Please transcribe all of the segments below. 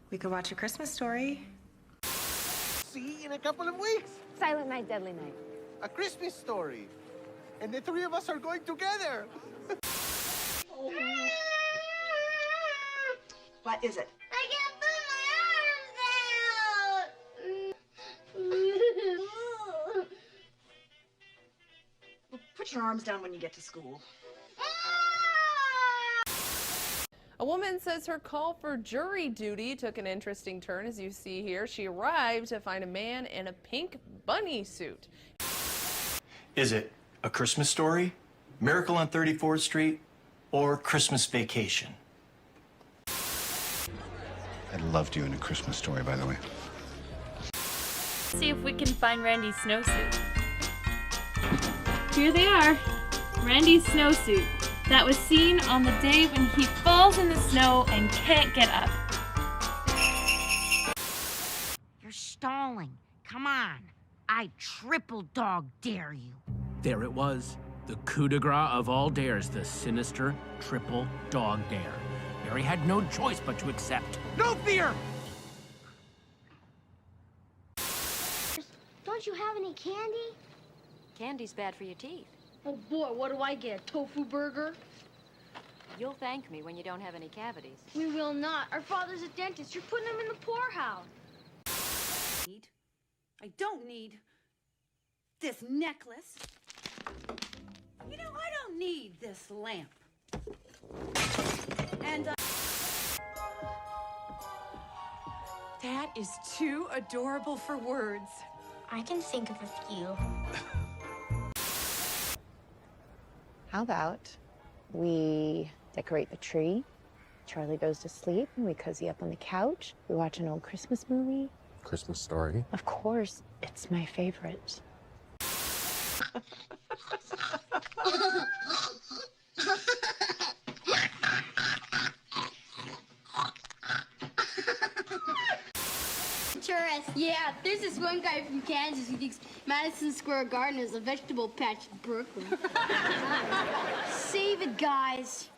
We could watch A Christmas Story. See you in a couple of weeks. Silent Night, Deadly Night. A Christmas Story. And the three of us are going together. What is it? I can't put my arms out. Well, put your arms down when you get to school. A woman says her call for jury duty took an interesting turn, as you see here. She arrived to find a man in a pink bunny suit. Is it A Christmas Story, Miracle on 34th Street, or Christmas Vacation? I loved you in A Christmas Story, by the way. See if we can find Randy's snowsuit. Here they are. Randy's snowsuit that was seen on the day when he falls in the snow and can't get up. You're stalling. Come on. I triple dog dare you. There it was. The coup de grace of all dares, the sinister triple dog dare. Mary had no choice but to accept. No fear! Don't you have any candy? Candy's bad for your teeth. Oh boy, what do I get? Tofu burger? You'll thank me when you don't have any cavities. We will not. Our father's a dentist. You're putting him in the poorhouse. I don't need this necklace. You know, I don't need this lamp. And that is too adorable for words. I can think of a few. How about we decorate the tree, Charlie goes to sleep, and we cozy up on the couch, we watch an old Christmas movie. Christmas Story. Of course, it's my favorite. Tourist. Yeah, there's this one guy from Kansas who thinks Madison Square Garden is a vegetable patch in Brooklyn. Save it, guys.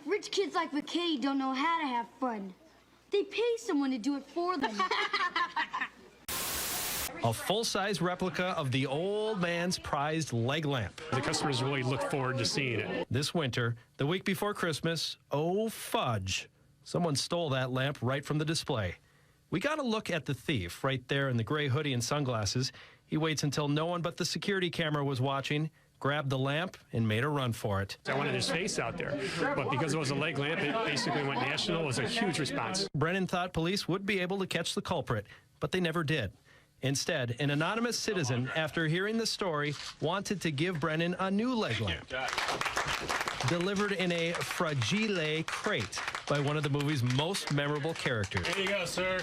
Rich kids like McKay don't know how to have fun. They pay someone to do it for them. A full-size replica of the old man's prized leg lamp. The customers really look forward to seeing it. This winter, the week before Christmas, oh fudge, someone stole that lamp right from the display. We got a look at the thief right there in the gray hoodie and sunglasses. He waits until no one but the security camera was watching, grabbed the lamp, and made a run for it. I wanted his face out there, but because it was a leg lamp, it basically went national. It was a huge response. Brennan thought police would be able to catch the culprit, but they never did. Instead, an anonymous citizen, after hearing the story, wanted to give Brennan a new leg lamp, delivered in a fragile crate by one of the movie's most memorable characters. There you go, sir.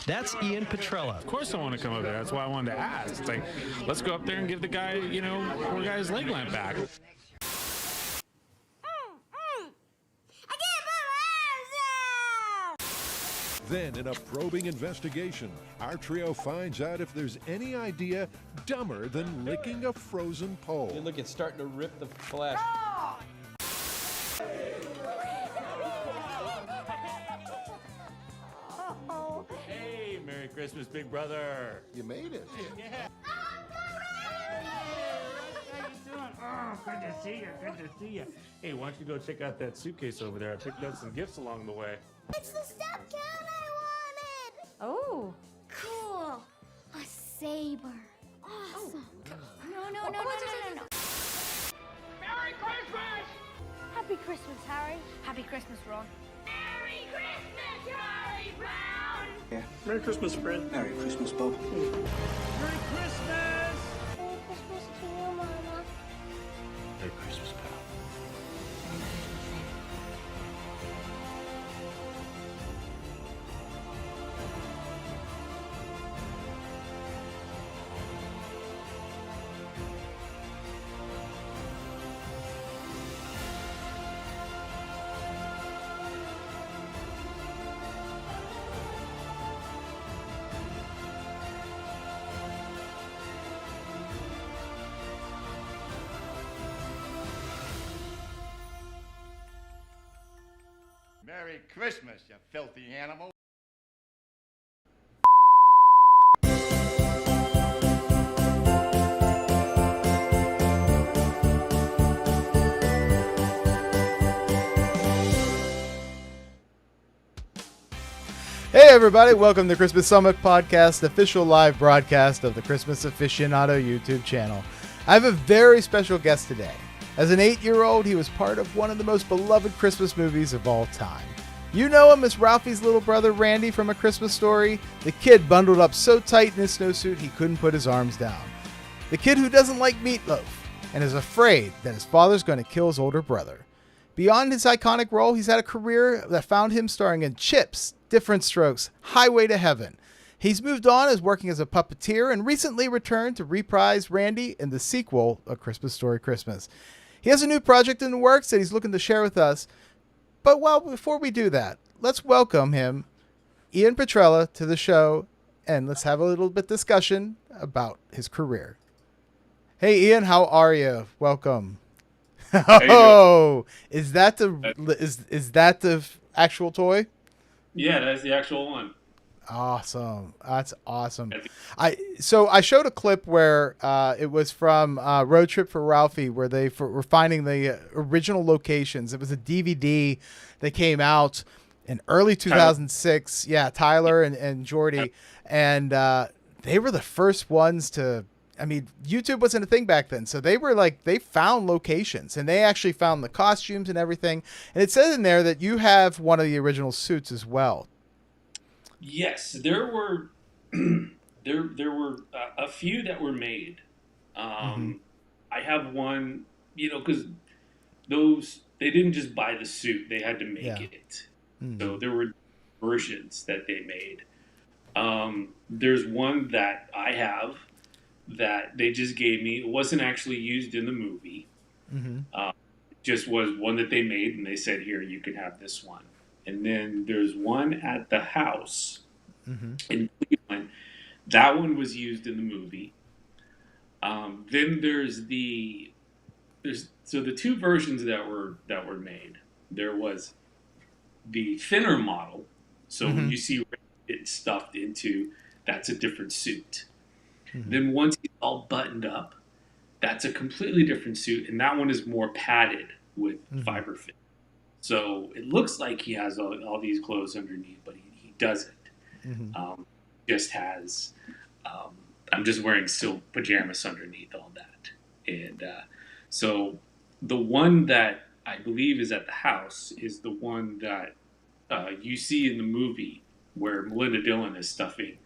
That's Ian Petrella. Of course I want to come up there. That's why I wanted to ask. It's like, let's go up there and give the guy, poor guy's leg lamp back. Then, in a probing investigation, our trio finds out if there's any idea dumber than licking a frozen pole. Hey, look, it's starting to rip the flesh. Oh. Hey, Merry Christmas, big brother. You made it. Yeah. Oh, good to see you. Good to see you. Hey, why don't you go check out that suitcase over there? I picked up some gifts along the way. It's the step count I wanted. Oh. Cool. A saber. Awesome. No. Merry Christmas! Happy Christmas, Harry. Happy Christmas, Ron. Merry Christmas, Charlie Brown! Yeah. Merry Christmas, Fred. Merry Christmas, Bob. Merry Christmas! Merry Christmas to you, Mama. Merry Christmas, pal. Merry Christmas, you filthy animal. Hey everybody, welcome to Christmas Summit Podcast, official live broadcast of the Christmas Aficionado YouTube channel. I have a very special guest today. As an 8-year-old, he was part of one of the most beloved Christmas movies of all time. You know him as Ralphie's little brother Randy from A Christmas Story, the kid bundled up so tight in his snowsuit he couldn't put his arms down. The kid who doesn't like meatloaf and is afraid that his father's going to kill his older brother. Beyond his iconic role, he's had a career that found him starring in Chips, Different Strokes, Highway to Heaven. He's moved on as working as a puppeteer and recently returned to reprise Randy in the sequel, A Christmas Story Christmas. He has a new project in the works that he's looking to share with us. But before we do that, let's welcome him, Ian Petrella, to the show, and let's have a little bit discussion about his career. Hey Ian, how are you? Welcome. Oh, is that the actual toy? Yeah, that's the actual one. Awesome. That's awesome. I showed a clip where it was from Road Trip for Ralphie, where they were finding the original locations. It was a DVD that came out in early 2006. Yeah, Tyler and Jordy. And they were the first ones to, I mean, YouTube wasn't a thing back then. So they were like, they found locations and they actually found the costumes and everything. And it says in there that you have one of the original suits as well. Yes, there were there were a few that were made. I have one, because they didn't just buy the suit; they had to make it. So there were versions that they made. There's one that I have that they just gave me. It wasn't actually used in the movie. Just was one that they made, and they said, "Here, you can have this one." And then there's one at the house in Cleveland. That one was used in the movie. Then there's the two versions that were made. There was the thinner model. So when you see it stuffed into, that's a different suit. Then once he's all buttoned up, that's a completely different suit, and that one is more padded with fiber fit. So it looks like he has all these clothes underneath, but he doesn't. Just has, I'm just wearing still pajamas underneath all that. And so the one that I believe is at the house is the one that you see in the movie where Melinda Dillon is stuffing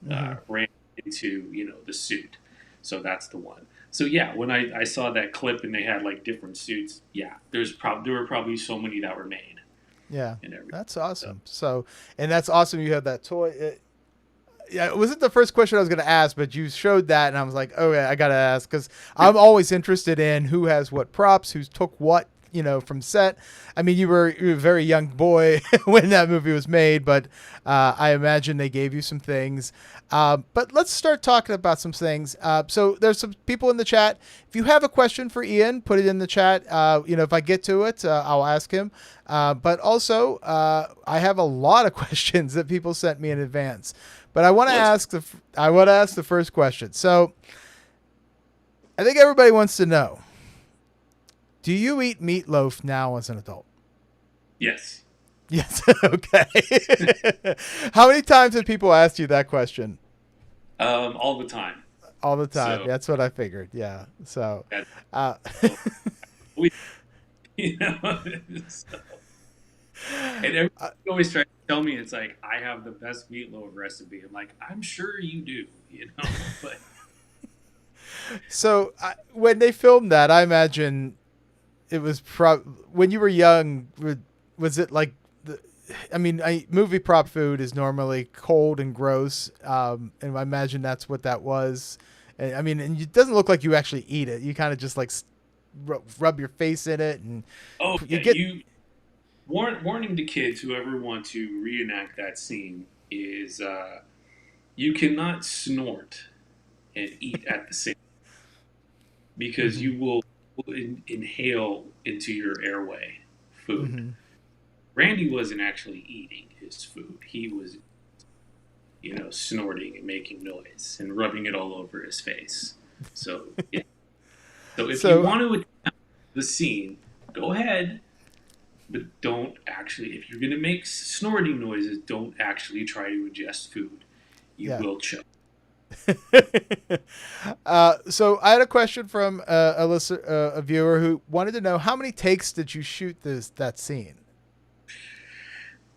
Randy into, the suit. So that's the one. So yeah, when I saw that clip and they had like different suits, yeah, there were probably so many that were made. Yeah, that's awesome. So, and that's awesome. You have that toy. It wasn't the first question I was going to ask, but you showed that, and I was like, okay, I got to ask because I'm always interested in who has what props, who took what, from set. I mean, you were a very young boy when that movie was made, but I imagine they gave you some things. But let's start talking about some things. So there's some people in the chat. If you have a question for Ian, put it in the chat. If I get to it, I'll ask him. But also, I have a lot of questions that people sent me in advance. But I want to ask the first question. So I think everybody wants to know. Do you eat meatloaf now as an adult? Yes. Yes. Okay. How many times have people asked you that question? All the time. All the time. So, that's what I figured. Yeah. So, so and everybody always tries to tell me it's like I have the best meatloaf recipe. I'm like, I'm sure you do, but. So when they filmed that, I imagine it was when you were young. Was it like movie prop food is normally cold and gross, and I imagine that's what that was. And and it doesn't look like you actually eat it. You kind of just like rub your face in it, and warning to kids who ever want to reenact that scene is you cannot snort and eat at the same time because you will inhale into your airway food. Randy wasn't actually eating his food. He was, snorting and making noise and rubbing it all over his face. So, yeah. So if you want to attempt the scene, go ahead. but don't actually, if you're going to make snorting noises, don't actually try to ingest food. You will choke. So I had a question from a viewer who wanted to know, how many takes did you shoot that scene?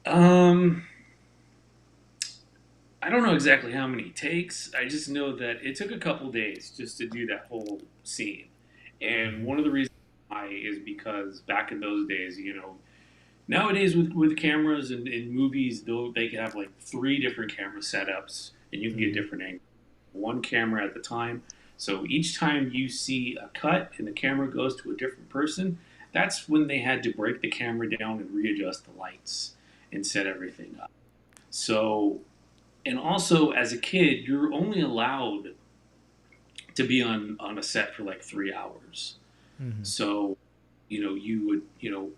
I don't know exactly how many takes. I just know that it took a couple days just to do that whole scene. And one of the reasons why is because back in those days, nowadays with cameras and in movies, they can have like 3 different camera setups and you can get different angles. 1 camera at the time. So each time you see a cut and the camera goes to a different person, that's when they had to break the camera down and readjust the lights and set everything up. So, and also as a kid, you're only allowed to be on a set for like 3 hours. So, you would,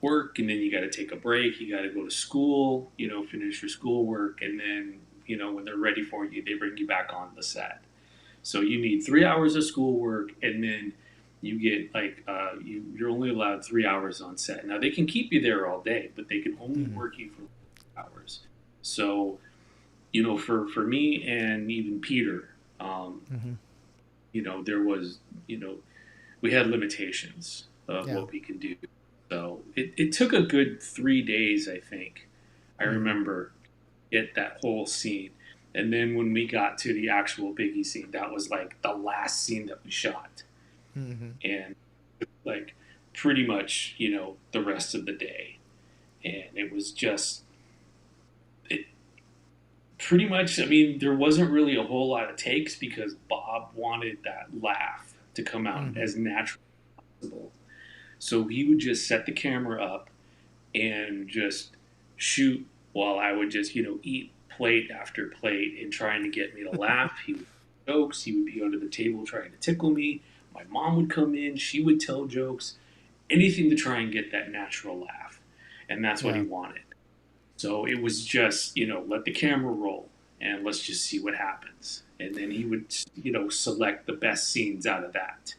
work, and then you got to take a break. You got to go to school, finish your schoolwork. And then, when they're ready for you, they bring you back on the set. So you need 3 hours of schoolwork, and then you get like, you're only allowed 3 hours on set. Now they can keep you there all day, but they can only work you for hours. So, for me and even Peter, there was, we had limitations of what we can do. So it took a good 3 days, I think. I remember that whole scene. And then when we got to the actual Biggie scene, that was like the last scene that we shot. And like pretty much, the rest of the day. And it was just, pretty much, I mean, there wasn't really a whole lot of takes because Bob wanted that laugh to come out as natural as possible. So he would just set the camera up and just shoot while I would just, eat plate after plate and trying to get me to laugh. He would make jokes. He would be under the table trying to tickle me. My mom would come in. She would tell jokes. Anything to try and get that natural laugh. And that's what he wanted. So it was just, let the camera roll and let's just see what happens. And then he would, select the best scenes out of that.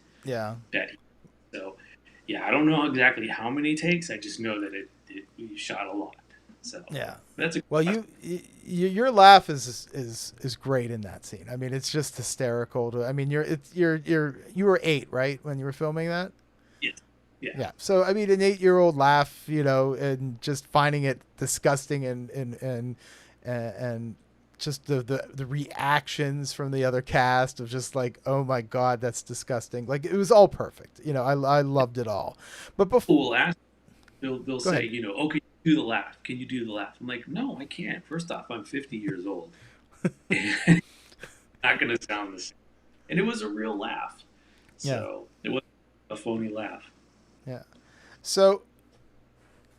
So, I don't know exactly how many takes. I just know that we shot a lot. So that's your laugh is great in that scene. I mean, it's just hysterical. I mean, you were 8, right, when you were filming that? Yeah. So I mean, an 8-year-old laugh, and just finding it disgusting and just the reactions from the other cast of just like, oh my God, that's disgusting. Like, it was all perfect. I loved it all. But before they'll say, okay, do the laugh. Can you do the laugh? I'm like, no, I can't. First off, I'm 50 years old. Not going to sound the same. And it was a real laugh. So it wasn't a phony laugh. Yeah. So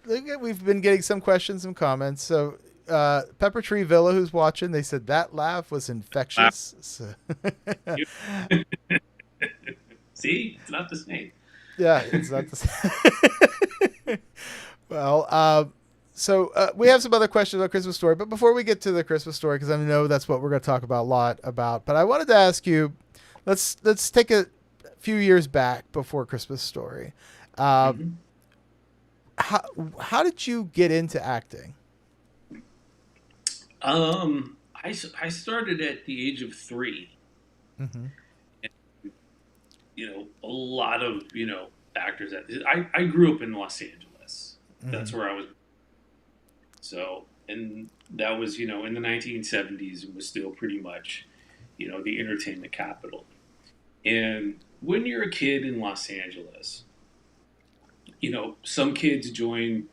we've been getting some questions, some comments. So Pepper Tree Villa, who's watching, they said that laugh was infectious. So See, it's not the same. Yeah, it's not the same. Well, so we have some other questions about Christmas Story, but before we get to the Christmas Story, because I know that's what we're going to talk about a lot about, but I wanted to ask you, let's take a few years back before Christmas Story. How did you get into acting? I started at the age of 3. And, a lot of, actors. I grew up in Los Angeles. That's where I was. So, and that was, in the 1970s, and was still pretty much, the entertainment capital. And when you're a kid in Los Angeles, some kids join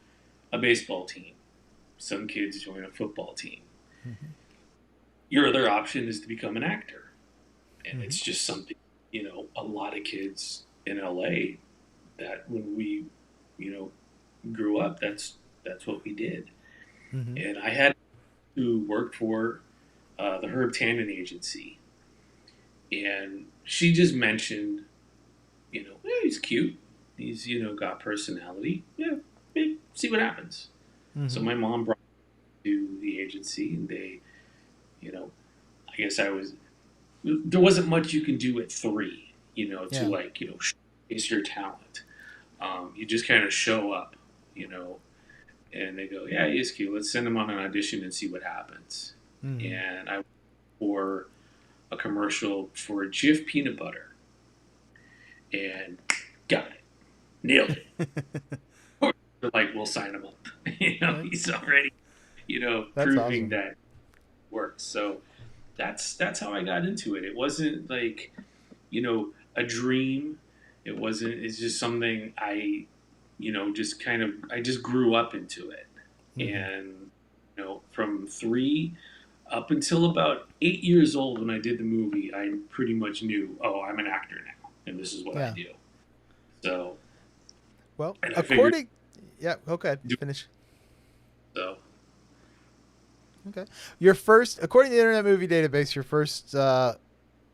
a baseball team. Some kids join a football team. Your other option is to become an actor. And it's just something, a lot of kids in LA that when we, grew up, that's what we did. And I had to work for the Herb Tannen agency. And she just mentioned, hey, he's cute. He's, got personality. Yeah, see what happens. So my mom brought me to the agency, and they, I guess there wasn't much you can do at 3, to showcase your talent. You just kind of show up, And they go, yeah, he is cute. Let's send him on an audition and see what happens. And I went for a commercial for Jif peanut butter and got it. Nailed it. They're like, we'll sign him up. He's already, That's proving awesome. that it works. So that's how I got into it. It wasn't like, a dream. It's just something I just grew up into it. And, from 3 up until about 8 years old when I did the movie, I pretty much knew, I'm an actor now, and this is what I do. So, well, according, okay, finish. So, okay, according to the Internet Movie Database, your first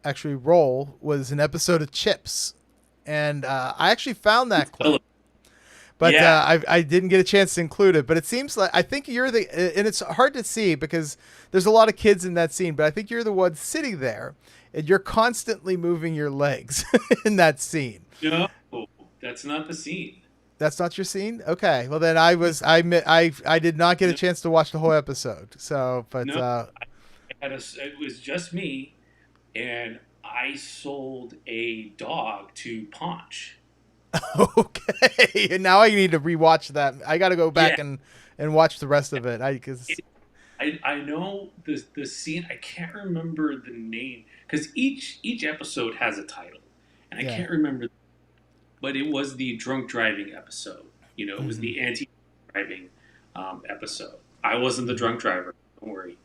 actually role was an episode of Chips, and I actually found that clip. But I didn't get a chance to include it. But it seems like I think you're and it's hard to see because there's a lot of kids in that scene. But I think you're the one sitting there, and you're constantly moving your legs in that scene. No, that's not the scene. That's not your scene? Okay. Well, then I did not get a chance to watch the whole episode. So, but it was just me, and I sold a dog to Paunch. Okay, now I need to rewatch that. I got to go back and watch the rest of it. I know the scene. I can't remember the name because each episode has a title, and I can't remember. But it was the drunk driving episode. It was the anti-driving episode. I wasn't the drunk driver. Don't worry.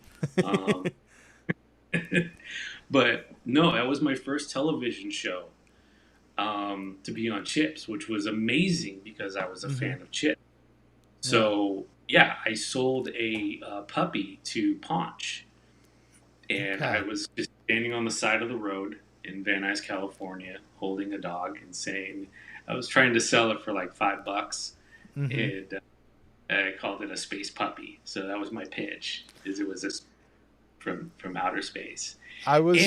But no, that was my first television show. To be on Chips, which was amazing because I was a fan of Chips. So I sold a puppy to Paunch, and I was just standing on the side of the road in Van Nuys, California, holding a dog and saying, I was trying to sell it for like $5, and I called it a space puppy. So that was my pitch, is it was from outer space. I was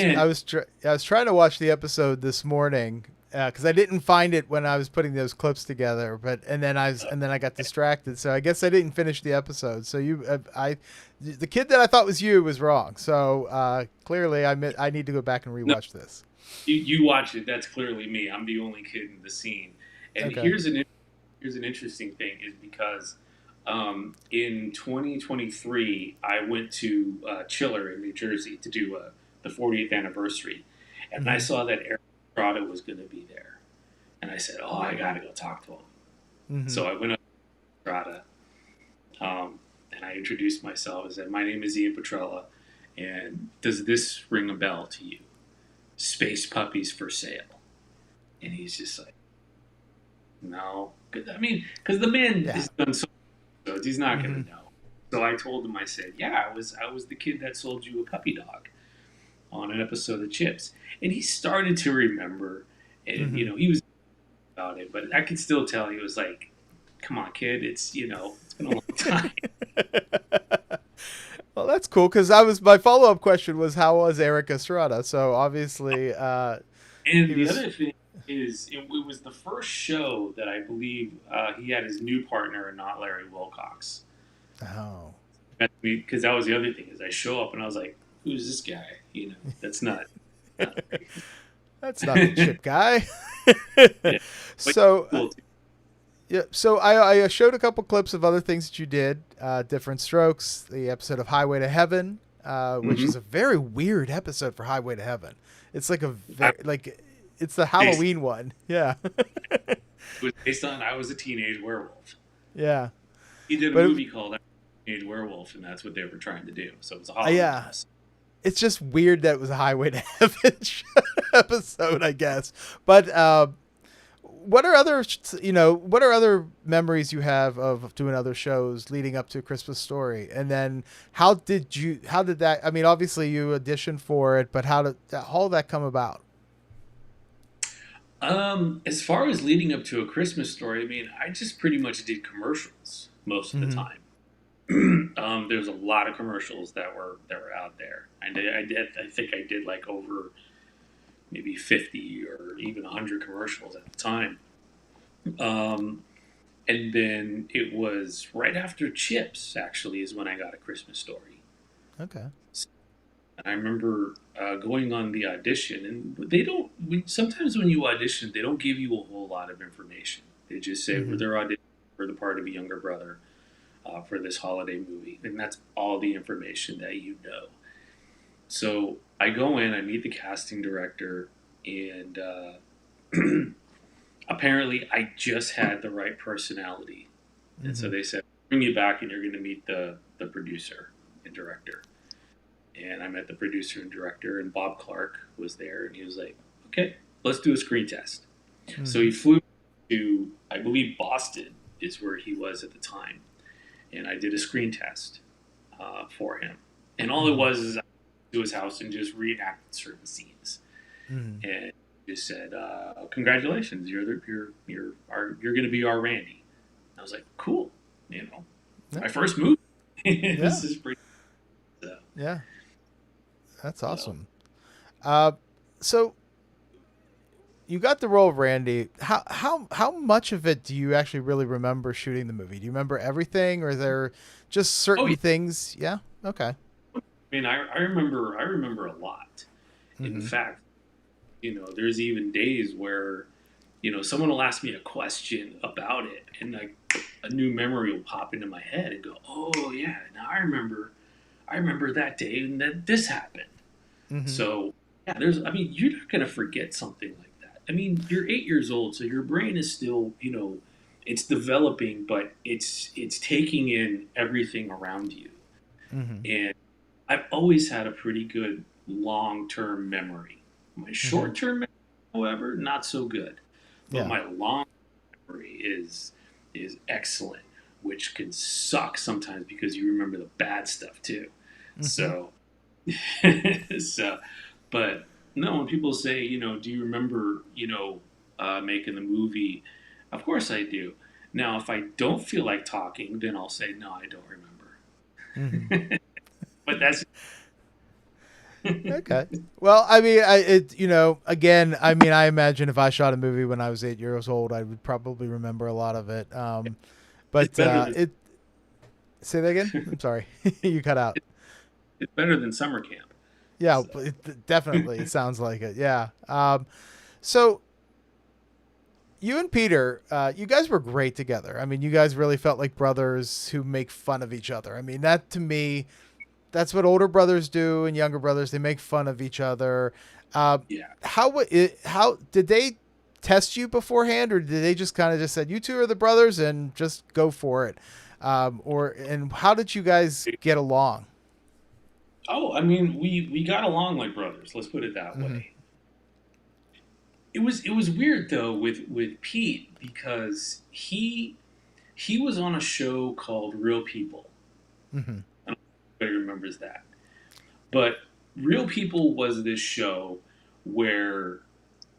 trying to watch the episode this morning because I didn't find it when I was putting those clips together, and then I got distracted, so I guess I didn't finish the episode. So the kid that I thought was you was wrong. So clearly I need to go back and rewatch this. You watch it. That's clearly me. I'm the only kid in the scene. And here's an interesting thing is because in 2023 I went to Chiller in New Jersey to do the 40th anniversary, and I saw that Eric Estrada was going to be there, and I said, I got to go talk to him. So I went up to Estrada, and I introduced myself. I said, my name is Ian Petrella, and does this ring a bell to you? Space puppies for sale. And he's just like, no. Because the man has done so much, he's not going to know. So I told him, I said, I was the kid that sold you a puppy dog on an episode of Chips. And he started to remember, and he was about it, but I could still tell he was like, come on, kid, it's been a long time. Well, that's cool because my follow-up question was, how was Eric Estrada? So obviously, other thing is, it was the first show that I believe he had his new partner and not Larry Wilcox. Oh, because that was the other thing is I show up and I was like, who's this guy? That's not. That's not the Chip guy. So. Cool. Yeah, so I showed a couple clips of other things that you did, Different Strokes, the episode of Highway to Heaven, which is a very weird episode for Highway to Heaven. It's like it's the Halloween one. Yeah. It was based on I was a teenage werewolf. Yeah. He did a movie called Teenage Werewolf, and that's what they were trying to do. So it was a Halloween episode. It's just weird that it was a Highway to Heaven episode, I guess. But what are other memories you have of doing other shows leading up to A Christmas Story? And then how did that, obviously you auditioned for it, but how did that come about? As far as leading up to A Christmas Story, I just pretty much did commercials most of the time. There's a lot of commercials that were out there. I think I did like over maybe 50 or even 100 commercials at the time. And then it was right after Chips, actually, is when I got A Christmas Story. Okay. I remember going on the audition, and they don't. Sometimes when you audition, they don't give you a whole lot of information. They just say they're auditioning for the part of a younger brother for this holiday movie, and that's all the information that you know. So I go in, I meet the casting director, and apparently I just had the right personality, and so they said, "Bring you back, and you're going to meet the producer and director." And I met the producer and director, and Bob Clark was there, and he was like, "Okay, let's do a screen test." So he flew to, I believe, Boston is where he was at the time, and I did a screen test for him. And all it was is I went to his house and just reenacted certain scenes, and just said, "Congratulations, you're going to be our Randy." And I was like, "Cool, my first movie. This is pretty." Yeah. That's awesome. So you got the role of Randy. How much of it do you actually really remember shooting the movie? Do you remember everything, or are there just certain things? Yeah. Okay. I mean, I remember a lot. In fact, there's even days where, someone will ask me a question about it, and like a new memory will pop into my head and go, "Oh yeah, now I remember that day and that this happened." So yeah, you're not going to forget something like that. I mean, you're 8 years old, so your brain is still, it's developing, but it's taking in everything around you. And I've always had a pretty good long-term memory. My short-term memory, however, not so good. But my long memory is excellent, which can suck sometimes because you remember the bad stuff too. So, but no, when people say, do you remember, making the movie? Of course I do. Now, if I don't feel like talking, then I'll say, no, I don't remember. But that's okay. Well, I mean, again, I mean, I imagine if I shot a movie when I was 8 years old, I would probably remember a lot of it. But say that again. I'm sorry, you cut out. It's better than summer camp. Yeah, so. It definitely sounds like it. Yeah. So you and Peter, you guys were great together. I mean, you guys really felt like brothers who make fun of each other. I mean, that to me, that's what older brothers do and younger brothers. They make fun of each other. How did they test you beforehand, or did they just kind of just said, "You two are the brothers and just go for it"? And how did you guys get along? Oh, I mean, we got along like brothers. Let's put it that way. It was weird though with Pete, because he was on a show called Real People. I don't know if anybody remembers that, but Real People was this show where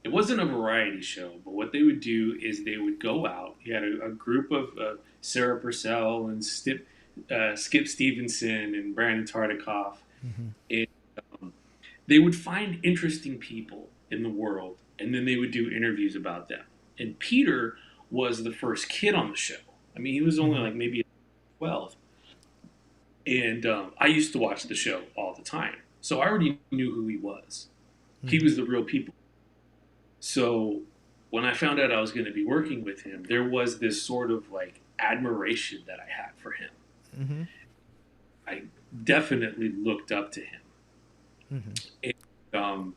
it wasn't a variety show, but what they would do is they would go out. You had a group of Sarah Purcell and Skip Stevenson and Brandon Tartikoff. And they would find interesting people in the world, and then they would do interviews about them. And Peter was the first kid on the show. I mean, he was only like maybe 12. And I used to watch the show all the time. So I already knew who he was. He was the Real People. So when I found out I was going to be working with him, there was this sort of like admiration that I had for him. I definitely looked up to him. And,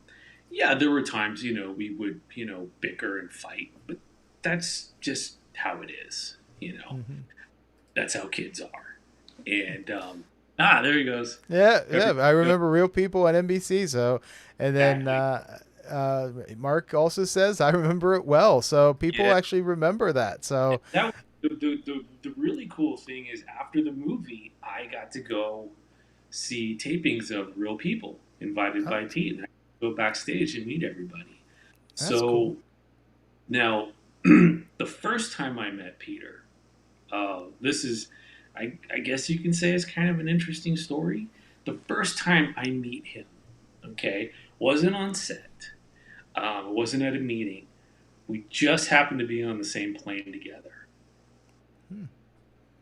yeah, there were times, we would, bicker and fight, but that's just how it is, That's how kids are. And, there he goes. Yeah, I remember Real People on NBC, so, and then Mark also says, I remember it well, so people actually remember that, so. The really cool thing is, after the movie, I got to go see tapings of Real People, invited by Pete, and I go backstage and meet everybody. That's cool. Now, the first time I met Peter, this is, I guess you can say, is kind of an interesting story. The first time I meet him, wasn't on set, wasn't at a meeting. We just happened to be on the same plane together.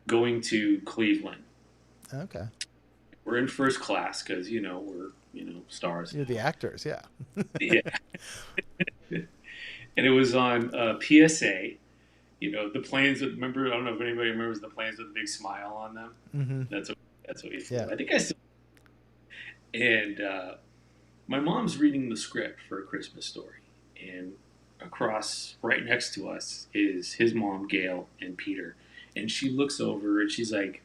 going to Cleveland. Okay. We're in first class because, we're, stars. You're the actors, yeah. Yeah. And it was on PSA. The planes with, remember, I don't know if anybody remembers the planes with a big smile on them. Mm-hmm. That's what we flew. Yeah. I think I still. And my mom's reading the script for A Christmas Story. And across, right next to us, is his mom, Gail, and Peter. And she looks over and she's like,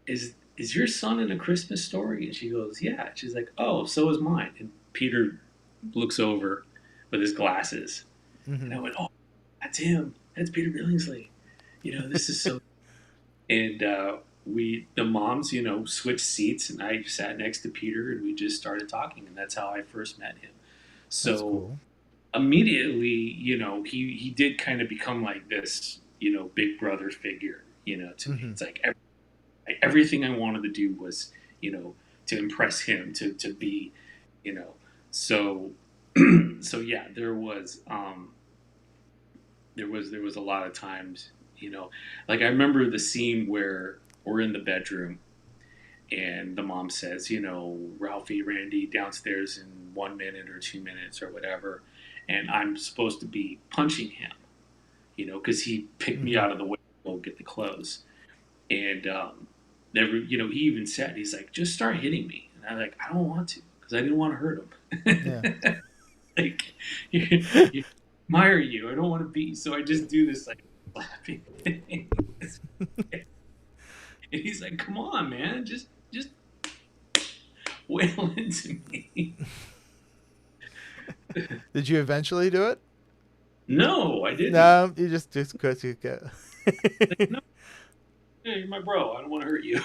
is your son in A Christmas Story? And she goes, yeah. She's like, oh, so is mine. And Peter looks over with his glasses. Mm-hmm. And I went, oh, that's him. That's Peter Billingsley. This is so. And the moms, switched seats, and I sat next to Peter, and we just started talking, and that's how I first met him. So That's cool. Immediately, he did kind of become like this, big brother figure, to me. It's like everything I wanted to do was, to impress him, to be, so so yeah, there was a lot of times, like I remember the scene where we're in the bedroom and the mom says, Ralphie, Randy downstairs in 1 minute or 2 minutes or whatever, and I'm supposed to be punching him, because he picked me out of the way to go get the clothes, and he even said, he's like, just start hitting me, and I'm like, I don't want to, because I didn't want to hurt him. Yeah. Like, you admire you. I don't want to beat. So I just do this like laughing thing. And he's like, "Come on, man, just wail into me." Did you eventually do it? No, I didn't. No, you just because you get. Like, no, yeah, you're my bro. I don't want to hurt you.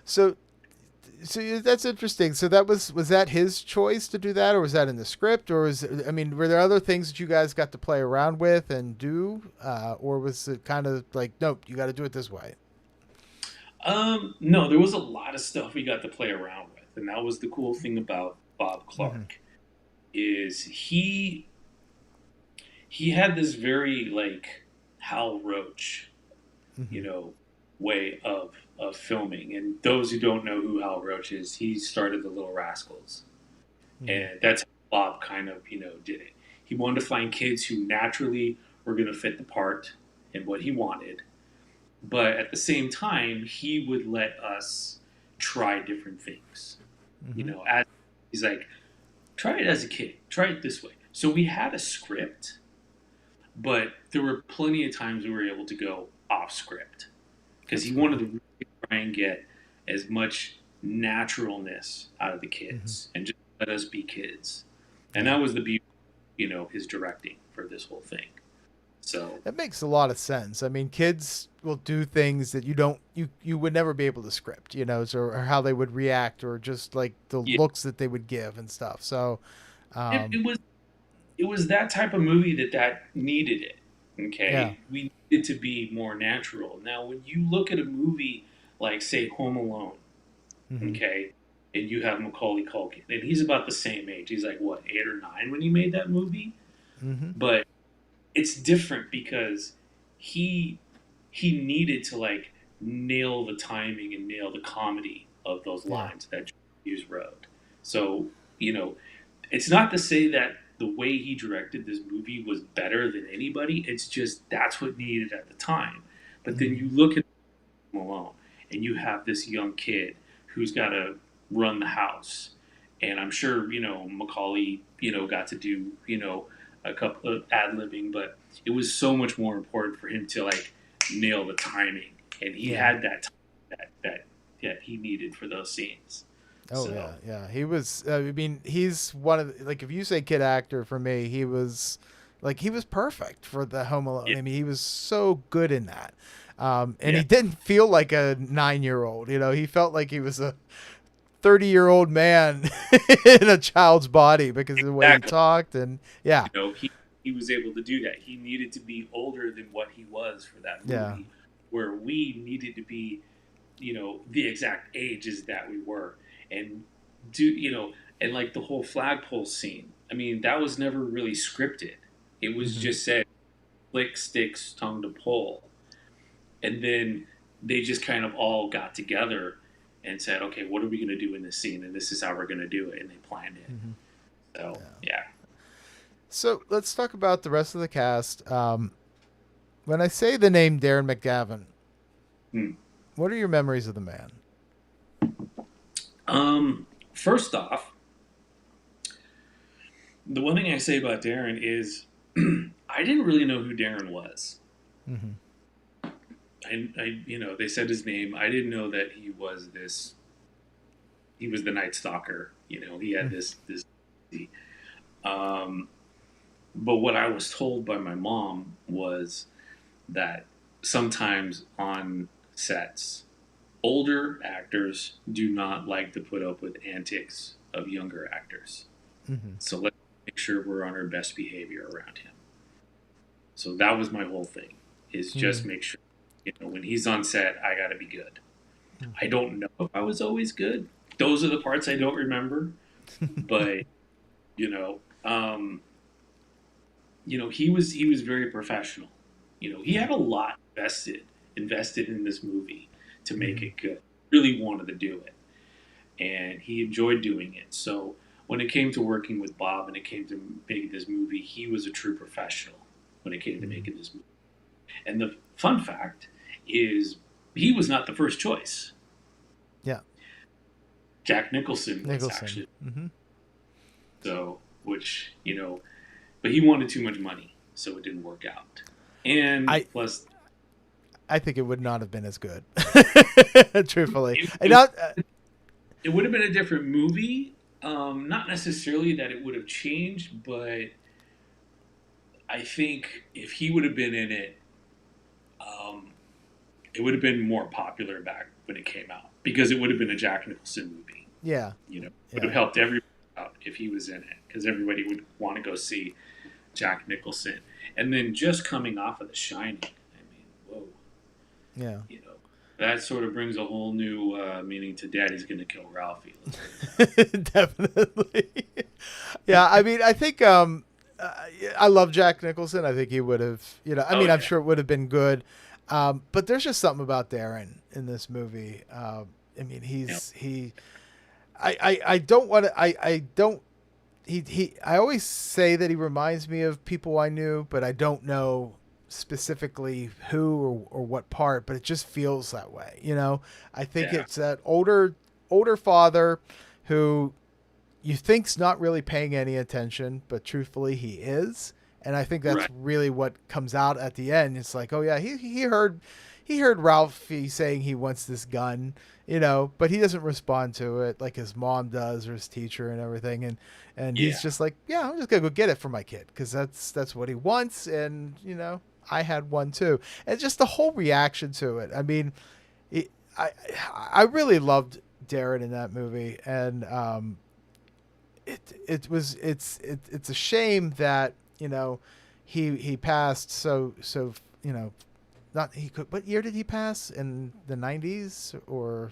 So that's interesting. So was that his choice to do that, or was that in the script, or were there other things that you guys got to play around with and do, or was it kind of like, nope, you got to do it this way? No, there was a lot of stuff we got to play around with, and that was the cool thing about Bob Clark, is he had this very like Hal Roach, way of filming. And those who don't know who Hal Roach is, he started the Little Rascals. And that's how Bob kind of, did it. He wanted to find kids who naturally were going to fit the part and what he wanted. But at the same time, he would let us try different things. He's like, try it as a kid. Try it this way. So we had a script, but there were plenty of times we were able to go off script. Because he wanted to really try and get as much naturalness out of the kids and just let us be kids. And that was the beauty, his directing for this whole thing. So that makes a lot of sense. I mean, kids will do things that you would never be able to script, or how they would react, or just like the looks that they would give and stuff. So it was that type of movie that needed it. Okay, yeah. We need it to be more natural. Now, when you look at a movie like, say, Home Alone, okay, and you have Macaulay Culkin, and he's about the same age. He's like, what, 8 or 9 when he made that movie? But it's different because he needed to like nail the timing and nail the comedy of those lines that Hughes wrote. So, it's not to say that the way he directed this movie was better than anybody. It's just that's what needed at the time. But then you look at Home Alone, and you have this young kid who's got to run the house. And I'm sure, Macaulay, got to do, a couple of ad-libbing, but it was so much more important for him to like nail the timing. And he had that time that he needed for those scenes. Oh, so. Yeah. He was, he's one of the, like, if you say kid actor, for me, he was perfect for the Home Alone. Yeah. He was so good in that. And he didn't feel like a 9-year-old, he felt like he was a 30-year-old man in a child's body because of the way he talked. And he was able to do that. He needed to be older than what he was for that movie, where we needed to be, the exact ages that we were. And and like the whole flagpole scene, that was never really scripted. It was just said, Flick Stick's tongue to pull. And then they just kind of all got together and said, okay, what are we going to do in this scene? And this is how we're going to do it. And they planned it. So, yeah. So let's talk about the rest of the cast. When I say the name Darren McGavin, what are your memories of the man? First off, the one thing I say about Darren is I didn't really know who Darren was. I they said his name. I didn't know that he was the Night Stalker. He had this. But what I was told by my mom was that sometimes on sets, older actors do not like to put up with antics of younger actors. So let's make sure we're on our best behavior around him. So that was my whole thing, is just make sure, when he's on set, I got to be good. I don't know if I was always good. Those are the parts I don't remember. But, he was very professional. He had a lot invested in this movie to make it good. Really wanted to do it. And he enjoyed doing it. So when it came to working with Bob and it came to making this movie, he was a true professional when it came to making this movie. And the fun fact is he was not the first choice. Yeah. Jack Nicholson was actually. So, which, but he wanted too much money, so it didn't work out. And plus, I think it would not have been as good, truthfully. It would have been a different movie. Not necessarily that it would have changed, but I think if he would have been in it, it would have been more popular back when it came out, because it would have been a Jack Nicholson movie. Yeah. It would have helped everybody out if he was in it, because everybody would want to go see Jack Nicholson. And then just coming off of The Shining, whoa. Yeah. That sort of brings a whole new meaning to Daddy's Gonna Kill Ralphie. Definitely. Yeah, I think I love Jack Nicholson. I think he would have, I'm sure it would have been good. But there's just something about Darren in this movie. I always say that he reminds me of people I knew, but I don't know specifically who or what part, but it just feels that way. I think it's that older father who you think's not really paying any attention, but truthfully he is. And I think that's really what comes out at the end. It's like, oh yeah, he heard Ralphie saying he wants this gun, but he doesn't respond to it like his mom does or his teacher and everything. And he's just like, yeah, I'm just gonna go get it for my kid because that's what he wants. And I had one too. And just the whole reaction to it. I really loved Darren in that movie, and it's a shame that he passed so not he could. What year did he pass? In the 90s or?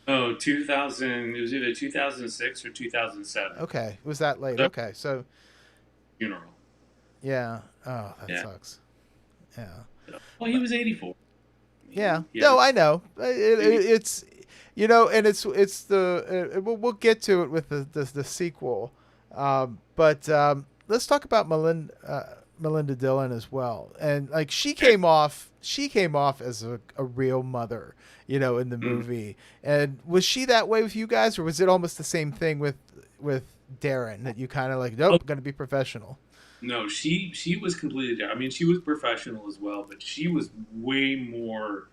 2000. It was either 2006 or 2007. Okay, it was that late. Okay, so funeral. Yeah. Oh, that sucks. Yeah. Well, he was 84. Yeah. No, I know. It's and it's the we'll get to it with the sequel, but let's talk about Melinda Dillon as well. And like she came off as a real mother, in the movie. And was she that way with you guys, or was it almost the same thing with Darren, that you kind of like, nope, going to be professional? No, she was completely different. She was professional as well, but she was way more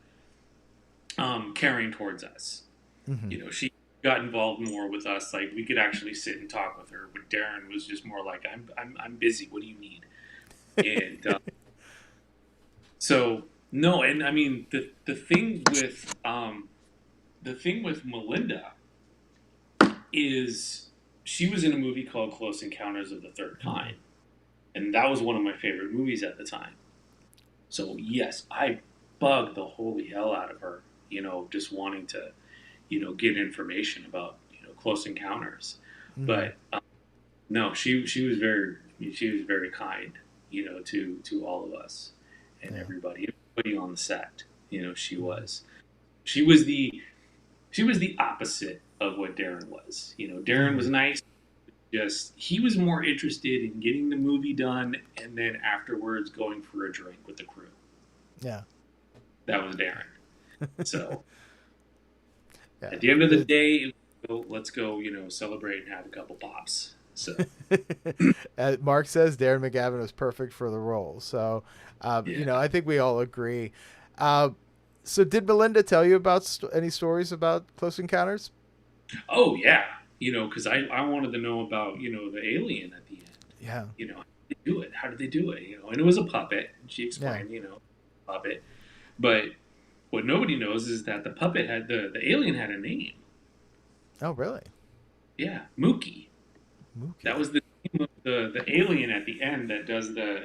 caring towards us. She got involved more with us. Like we could actually sit and talk with her. But Darren was just more like, I'm busy. What do you need? And so no, and the thing with Melinda is she was in a movie called Close Encounters of the Third Kind, and that was one of my favorite movies at the time. So yes, I bugged the holy hell out of her, just wanting to, get information about Close Encounters. But no, she was very kind, to all of us. and everybody on the set. She was the opposite of what Darren was. Darren was nice. Just he was more interested in getting the movie done and then afterwards going for a drink with the crew. Yeah, that was Darren. So at the end of the day, let's go, celebrate and have a couple pops. So Mark says Darren McGavin was perfect for the role. So I think we all agree. So did Melinda tell you about any stories about Close Encounters? Oh yeah. Because I wanted to know about, the alien at the end. Yeah. How did they do it? How did they do it? And it was a puppet. And she explained, puppet. But what nobody knows is that the puppet had, the alien had a name. Oh, really? Yeah. Mookie. That was the name of the alien at the end that does the,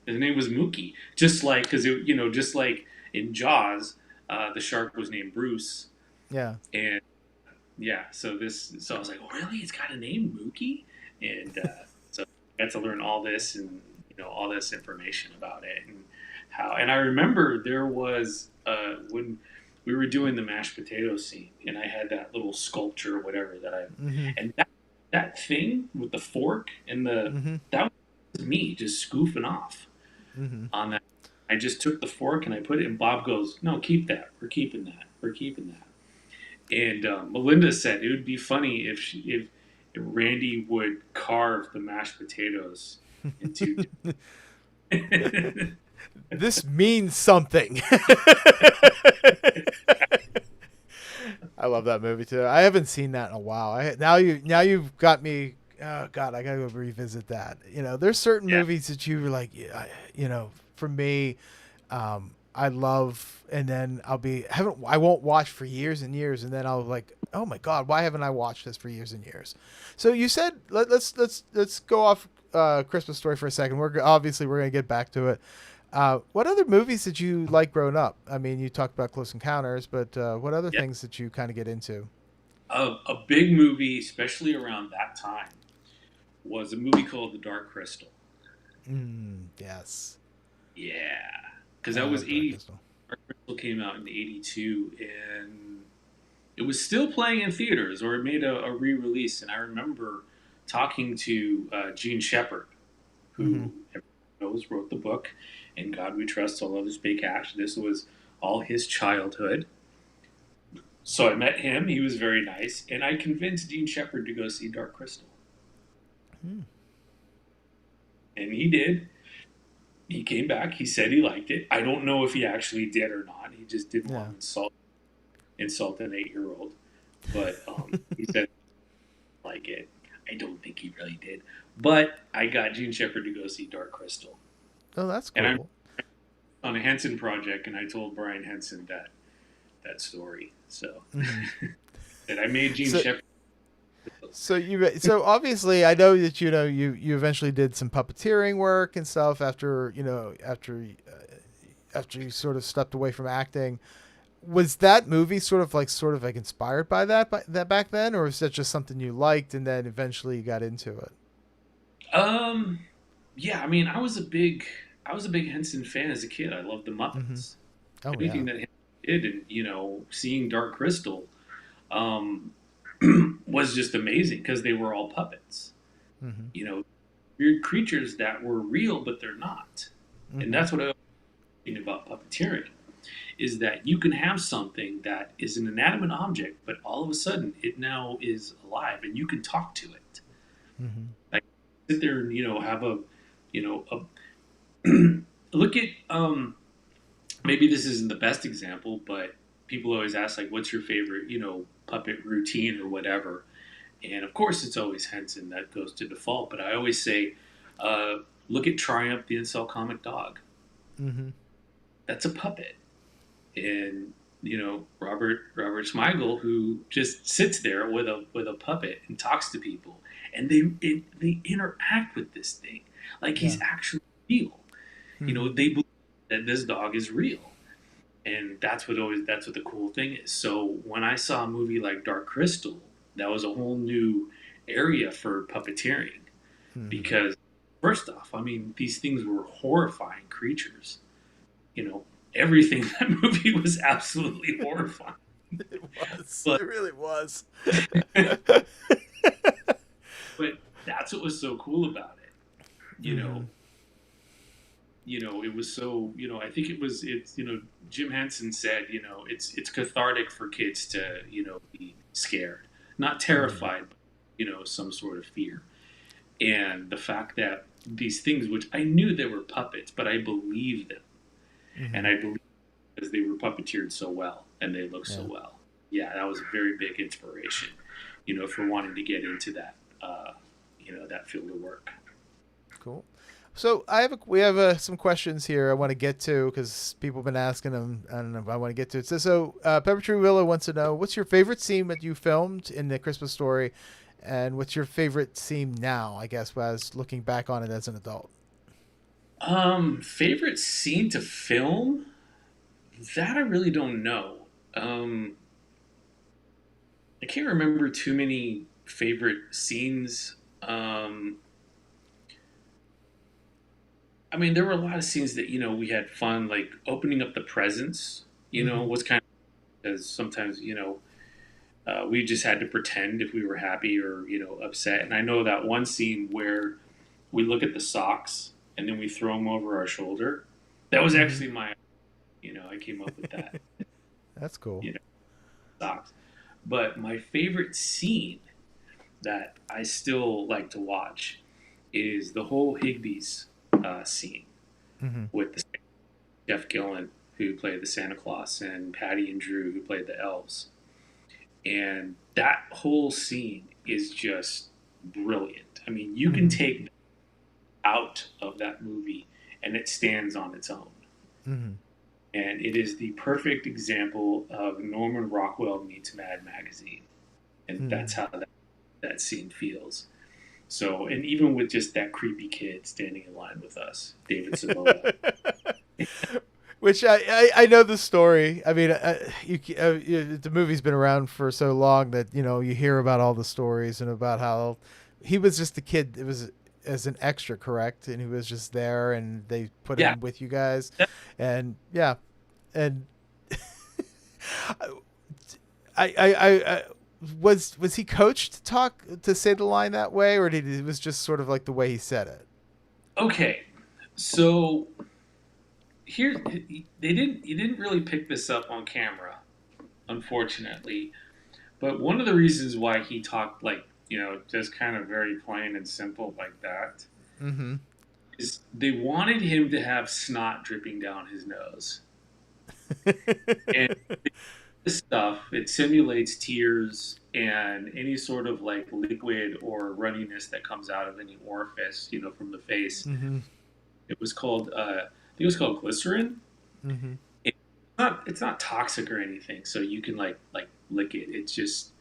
his name was Mookie. Just like, because, just like in Jaws, the shark was named Bruce. Yeah. And yeah, so I was like, oh, really? It's got a name, Mookie? And so I got to learn all this and, all this information about it and how. And I remember there was, when we were doing the mashed potato scene and I had that little sculpture or whatever that and that thing with the fork and that was me just scoofing off on that. I just took the fork and I put it and Bob goes, no, keep that. We're keeping that. We're keeping that. And Melinda said it would be funny if Randy would carve the mashed potatoes into. This means something. I love that movie too. I haven't seen that in a while. Now you've got me. Oh God, I gotta go revisit that. There's certain movies that you were like, for me, I love, and then I won't watch for years and years, and then I'll like, oh my God, why haven't I watched this for years and years? So you said let's go off Christmas Story for a second. We're gonna get back to it. What other movies did you like growing up? I mean, you talked about Close Encounters, but what other things did you kind of get into? A big movie, especially around that time, was a movie called The Dark Crystal. Yes. Yeah. Because that was 80. Dark Crystal came out in 82, and it was still playing in theaters, or it made a re-release. And I remember talking to Gene Shepard, who everyone knows wrote the book, "In God We Trust, All Others Pay Cash." This was all his childhood. So I met him. He was very nice, and I convinced Gene Shepard to go see Dark Crystal. And he did. He came back. He said he liked it. I don't know if he actually did or not. He just didn't want to insult an 8-year-old. But he said like it. I don't think he really did. But I got Gene Shepard to go see Dark Crystal. Oh, that's cool. And I'm on a Henson project, and I told Brian Henson that story. So and I made Gene Shepard. So obviously I know that you eventually did some puppeteering work and stuff after you sort of stepped away from acting. Was that movie sort of like inspired by that back then, or was that just something you liked and then eventually you got into it? Yeah, I mean, I was a big Henson fan as a kid. I loved the Muppets. Anything that he did, and seeing Dark Crystal was just amazing because they were all puppets. Weird creatures that were real, but they're not. And that's what I was thinking about puppeteering, is that you can have something that is an inanimate object, but all of a sudden it now is alive and you can talk to it. Like sit there and have a look at maybe this isn't the best example, but people always ask like, what's your favorite puppet routine or whatever, and of course it's always Henson that goes to default, but I always say look at Triumph the Incel Comic Dog. That's a puppet. And Robert Smigel, who just sits there with a puppet and talks to people, and they interact with this thing like he's actually real. They believe that this dog is real, and that's what the cool thing is. So when I saw a movie like Dark Crystal, that was a whole new area for puppeteering, because first off, I mean, these things were horrifying creatures. You know, everything in that movie was absolutely horrifying. It was. But, it really was. But that's what was so cool about it. You know, it was so, I think it's, Jim Henson said, it's cathartic for kids to, be scared, not terrified, but, some sort of fear. And the fact that these things, which I knew they were puppets, but I believed them. And I believe because they were puppeteered so well and they looked so well. Yeah, that was a very big inspiration, for wanting to get into that, that field of work. Cool. So we have some questions here I want to get to because people have been asking them, and I want to get to it. So Pepper Tree Willow wants to know, what's your favorite scene that you filmed in The Christmas Story, and what's your favorite scene now, I guess, as looking back on it as an adult? Favorite scene to film? That I really don't know. I can't remember too many favorite scenes. I mean, there were a lot of scenes that, we had fun, like opening up the presents, was kind of, as sometimes, we just had to pretend if we were happy or, upset. And I know that one scene where we look at the socks and then we throw them over our shoulder. That was actually I came up with that. That's cool. Socks. But my favorite scene that I still like to watch is the whole Higbee's scene with Jeff Gillen, who played the Santa Claus, and Patty and Drew, who played the elves. And that whole scene is just brilliant. I mean, you can take out of that movie and it stands on its own. And it is the perfect example of Norman Rockwell meets Mad Magazine. And that's how that scene feels. So, and even with just that creepy kid standing in line with us, David Savola. Which I know the story. I mean, the movie's been around for so long that, you hear about all the stories and about how he was just a kid. It was as an extra, correct? And he was just there and they put him with you guys. And and I was he coached to say the line that way, or it was just sort of like the way he said it? Okay. So here, you didn't really pick this up on camera, unfortunately. But one of the reasons why he talked like, just kind of very plain and simple like that, is they wanted him to have snot dripping down his nose. And this stuff, it simulates tears and any sort of like liquid or runniness that comes out of any orifice, from the face. It was called, I think it was called glycerin. It's not toxic or anything, so you can like lick it. It's just,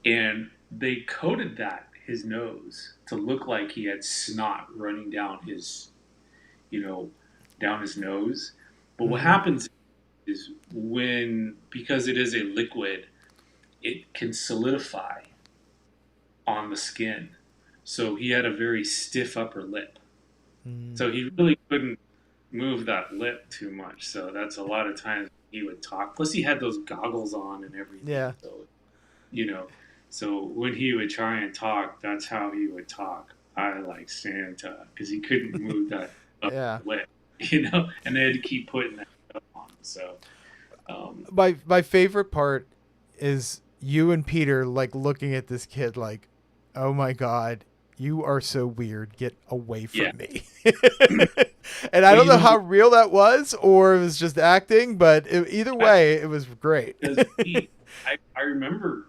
and they coated his nose to look like he had snot running down his, down his nose. But what happens is because it is a liquid, it can solidify on the skin. So he had a very stiff upper lip. So he really couldn't move that lip too much. So that's a lot of times he would talk. Plus he had those goggles on and everything. Yeah. So, so when he would try and talk, that's how he would talk. I like Santa, because he couldn't move that upper lip, and they had to keep putting that stuff on. So my favorite part is you and Peter like looking at this kid like, oh my God, you are so weird. Get away from me. And I don't know how real that was or it was just acting, but either way, it was great. I remember,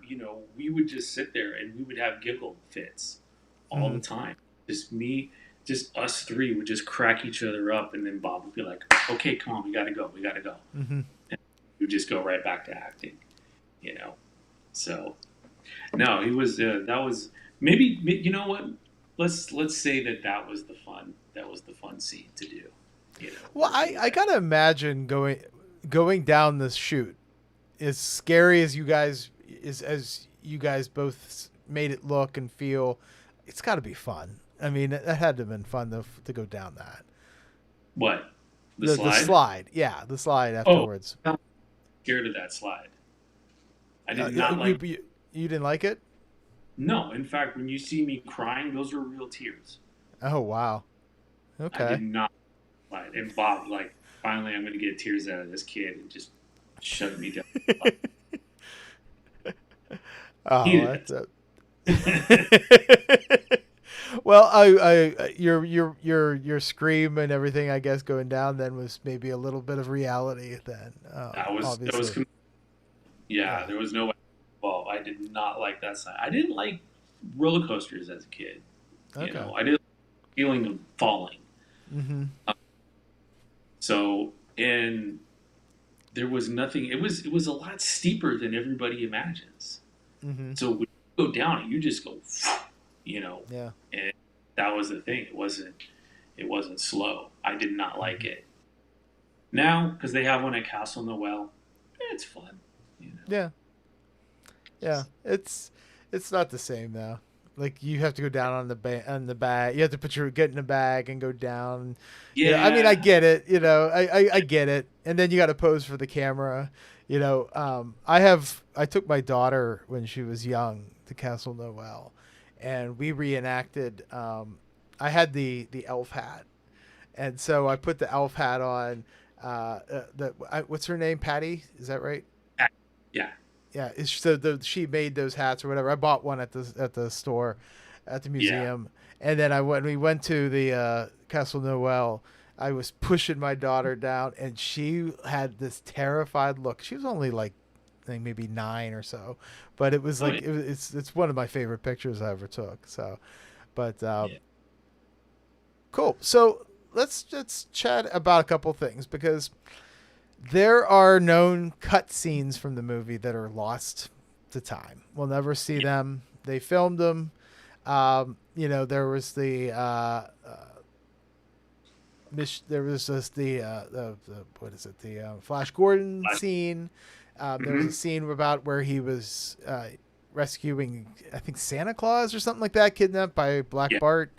we would just sit there and we would have giggle fits all the time. Just us three would just crack each other up, and then Bob would be like, okay, come on, we gotta go. And we'd just go right back to acting, So, no, he was, that was, maybe, you know what? Let's say that was the fun scene to do. Well, I gotta imagine going down this chute, as scary as you guys both made it look and feel, it's got to be fun. I mean, that had to have been fun to go down that. What? The slide. Yeah, the slide afterwards. Oh, I'm scared of that slide. I did not like. You didn't like it? No, in fact, when you see me crying, those are real tears. Oh wow. Okay. I did not slide. And Bob, like, finally, I'm going to get tears out of this kid, and just shut me down. Oh, that's it. Well, your scream and everything, I guess, going down then was maybe a little bit of reality then. Obviously. There was no way. Well, I did not like that side. I didn't like roller coasters as a kid. Okay. You know, I didn't like the feeling of falling. Mm-hmm. And there was nothing. It was a lot steeper than everybody imagines. Mm-hmm. So when you go down it, you just go, you know. Yeah. And that was the thing. It wasn't slow. I did not like it. Now, because they have one at Castle Noel, it's fun. You know? Yeah. Yeah. It's not the same though. Like you have to go down on the bag. You have to get in the bag and go down. Yeah. You know, I mean, I get it. You know, I get it. And then you got to pose for the camera. You know, I took my daughter when she was young to Castle Noel, and we reenacted. I had the elf hat, and so I put the elf hat on. What's her name? Patty? Is that right? Yeah. Yeah. She made those hats or whatever. I bought one at the store, at the museum, and then when we went to the Castle Noel, I was pushing my daughter down, and she had this terrified look. She was only like, I think maybe 9 or so, but it was like it's one of my favorite pictures I ever took. So, but cool. So let's chat about a couple things, because there are known cut scenes from the movie that are lost to time. We'll never see them. They filmed them. You know, there was the Flash Gordon scene. There was a scene about where he was rescuing, I think, Santa Claus or something like that, kidnapped by Black Bart.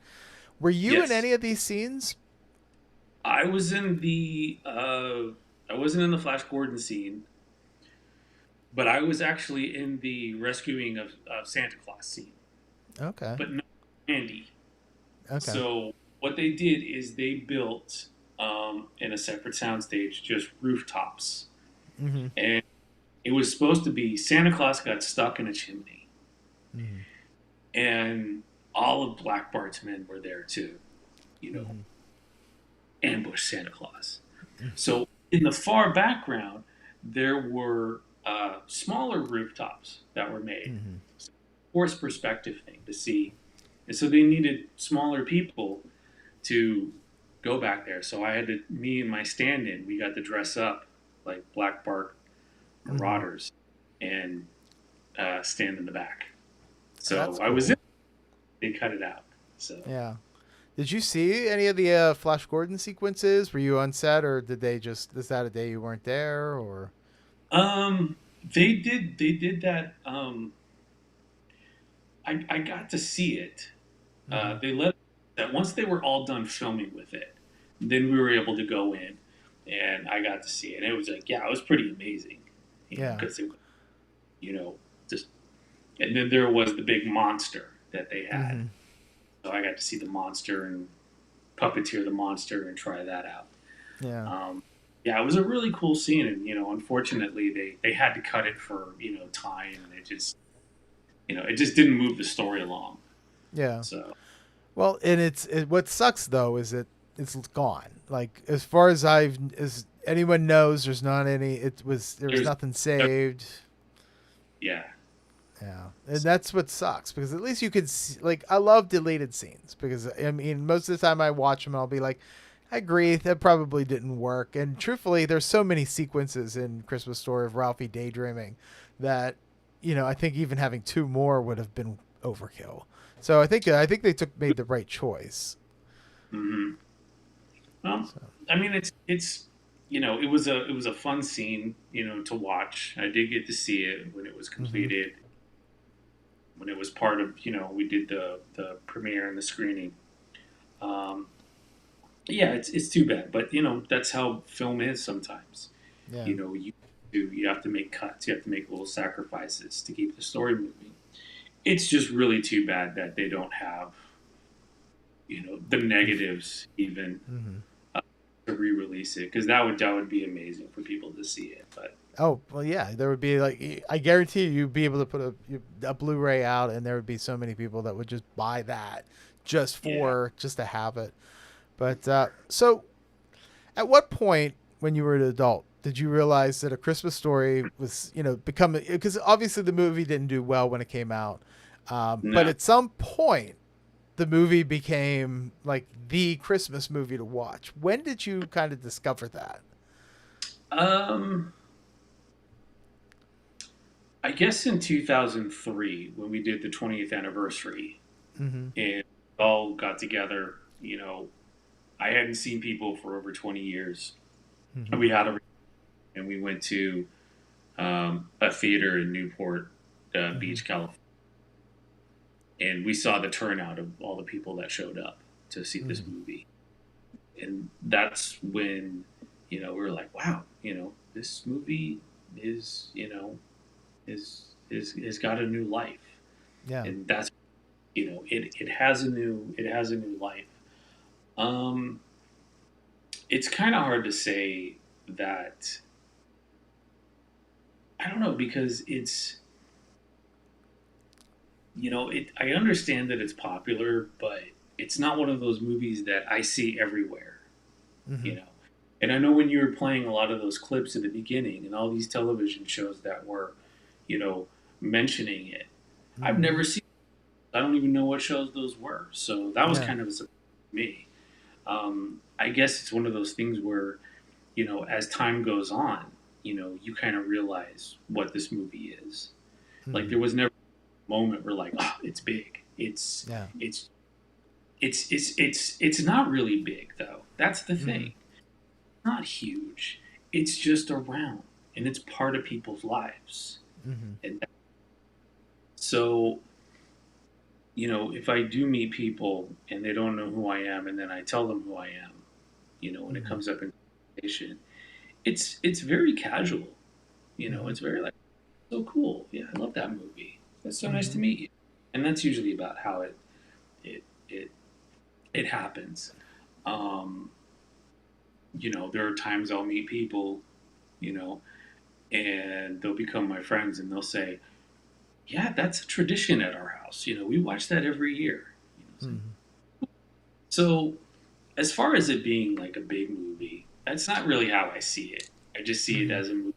Were you in any of these scenes? I was in the I wasn't in the Flash Gordon scene, but I was actually in the rescuing of Santa Claus scene. Okay. But not Andy. Okay. So what they did is they built in a separate soundstage just rooftops, and it was supposed to be Santa Claus got stuck in a chimney, and all of Black Bart's men were there too, you know, ambush Santa Claus. So in the far background, there were smaller rooftops that were made. Forced perspective thing to see. And so they needed smaller people to go back there. So me and my stand-in, we got to dress up like Black Bart Marauders and stand in the back. So I was in. They cut it out. So yeah. Did you see any of the Flash Gordon sequences? Were you on set, or is that a day you weren't there, or? They did that. I got to see it. They let that once they were all done filming with it, then we were able to go in, and I got to see it. And it was like, it was pretty amazing. Because it, just, and then there was the big monster that they had. So I got to see the monster and puppeteer the monster and try that out. It was a really cool scene, and unfortunately they had to cut it for time, and it just didn't move the story along. Yeah. So, well, and what sucks though is that it's gone. Like as far as anyone knows, there's not any. There was nothing saved. Yeah. Yeah, and that's what sucks, because at least you could see, like, I love deleted scenes, because I mean most of the time I watch them, I'll be like, I agree, that probably didn't work. And truthfully, there's so many sequences in Christmas Story of Ralphie daydreaming that I think even having 2 more would have been overkill. So I think they made the right choice. Well, I mean, it's it was a fun scene to watch. I did get to see it when it was completed. When it was part of, we did the premiere and the screening. Yeah, it's too bad, but that's how film is sometimes. Yeah. You have to make cuts, you have to make little sacrifices to keep the story moving. It's just really too bad that they don't have the negatives even to re-release it, because that would be amazing for people to see it. But Oh, well, yeah, there would be like, I guarantee you'd be able to put a Blu-ray out, and there would be so many people that would just buy that just to have it. But so at what point when you were an adult did you realize that A Christmas Story was, becoming, because obviously the movie didn't do well when it came out. But at some point the movie became like the Christmas movie to watch. When did you kind of discover that? I guess in 2003, when we did the 20th anniversary, and we all got together. I hadn't seen people for over 20 years. And we had and we went to a theater in Newport Beach, California. And we saw the turnout of all the people that showed up to see this movie. And that's when, we were like, wow, this movie is, is got a new life. Yeah. And that's, it has a new life. It's kind of hard to say that. I don't know, because it's, I understand that it's popular, but it's not one of those movies that I see everywhere, And I know when you were playing a lot of those clips at the beginning and all these television shows that were, mentioning it, I've never seen. I don't even know what shows those were. So that was kind of a surprise to me. I guess it's one of those things where, as time goes on, you kind of realize what this movie is. Like there was never a moment where like, oh, it's big. It's not really big though. That's the thing. It's not huge. It's just around, and it's part of people's lives. And so, if I do meet people and they don't know who I am, and then I tell them who I am, when it comes up in conversation, it's very casual. It's very like, so cool. Yeah, I love that movie. That's so nice to meet you. And that's usually about how it happens. There are times I'll meet people, and they'll become my friends, and they'll say, yeah, that's a tradition at our house. We watch that every year. So as far as it being like a big movie, that's not really how I see it. I just see it as a movie,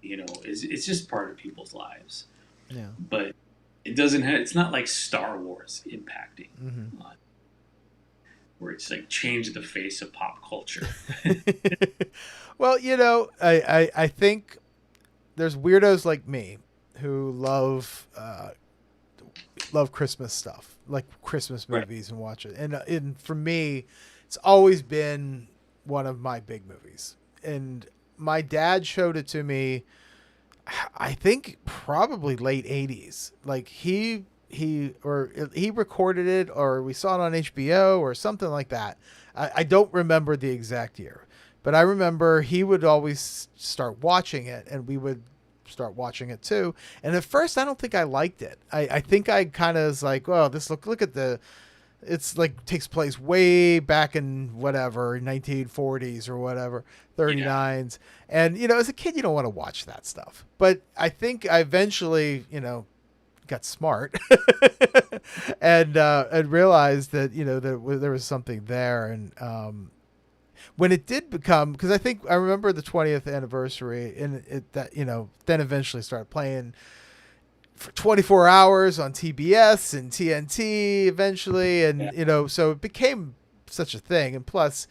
it's just part of people's lives. Yeah. But it doesn't have, it's not like Star Wars impacting, where it's like changed the face of pop culture. Well, I think there's weirdos like me who love Christmas stuff, like Christmas movies, and watch it. And for me, it's always been one of my big movies. And my dad showed it to me, I think probably late 80s. Like he recorded it, or we saw it on HBO or something like that. I don't remember the exact year, but I remember he would always start watching it, and we would start watching it too. And at first, I don't think I liked it. I think I kind of was like, well, this look at it's like takes place way back in whatever 1940s or whatever, 39s. And as a kid, you don't want to watch that stuff. But I think I eventually, got smart and realized that there was something there. And when it did become, because I remember the 20th anniversary, and then eventually started playing for 24 hours on TBS and TNT eventually, and so it became such a thing. And plus,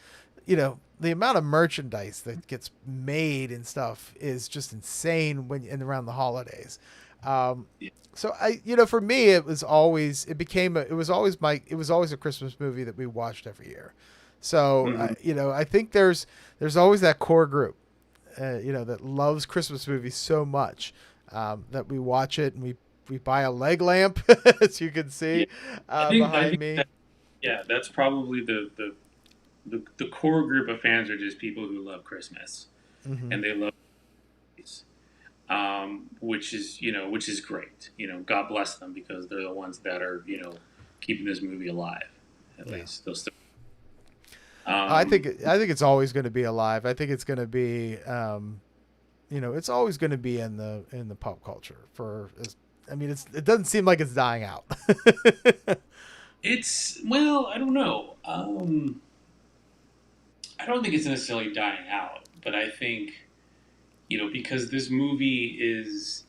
the amount of merchandise that gets made and stuff is just insane around the holidays. So for me, it was always a Christmas movie that we watched every year. So I think there's always that core group, that loves Christmas movies so much, that we watch it, and we buy a leg lamp, as you can see behind me. Yeah, that's probably the core group of fans are just people who love Christmas, and they love movies, which is great. God bless them because they're the ones that are keeping this movie alive. At least they'll still. I think it's always going to be alive. I think it's going to be, it's always going to be in the pop culture it doesn't seem like it's dying out. I don't know. I don't think it's necessarily dying out, but I think, because this movie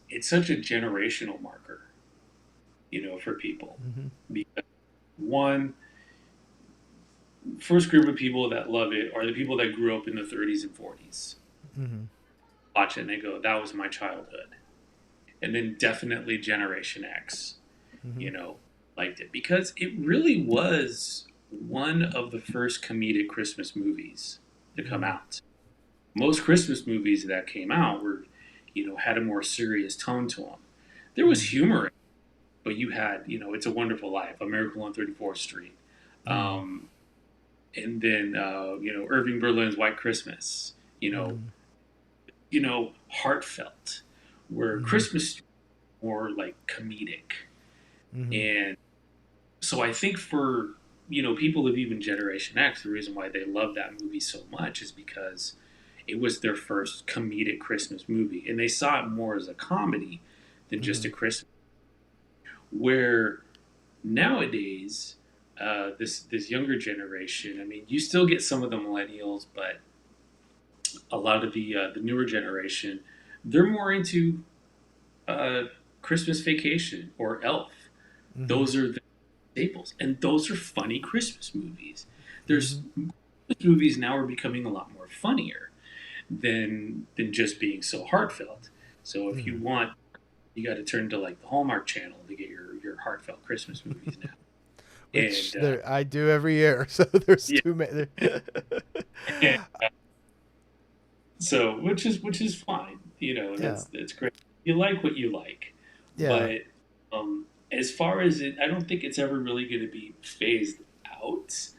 it's such a generational marker, for people. Because one, first group of people that love it are the people that grew up in the 30s and 40s. Watch it and they go, that was my childhood. And then definitely Generation X, liked it because it really was one of the first comedic Christmas movies to come out. Most Christmas movies that came out were, had a more serious tone to them. There was humor, but you had, It's a Wonderful Life, A Miracle on 34th Street, and then Irving Berlin's White Christmas, heartfelt, where Christmas more like comedic. And so I think for people of even Generation X, the reason why they love that movie so much is because it was their first comedic Christmas movie, and they saw it more as a comedy than just a Christmas. Where nowadays, this younger generation, you still get some of the millennials, but a lot of the newer generation, they're more into Christmas Vacation or Elf. Those are the staples, and those are funny Christmas movies. There's movies now are becoming a lot more funnier than just being so heartfelt. So if you want, you got to turn to like the Hallmark Channel to get your heartfelt Christmas movies now. Which I do every year, so there's too many. So which is fine, that's great. You like what you like, but as far as I don't think it's ever really going to be phased out.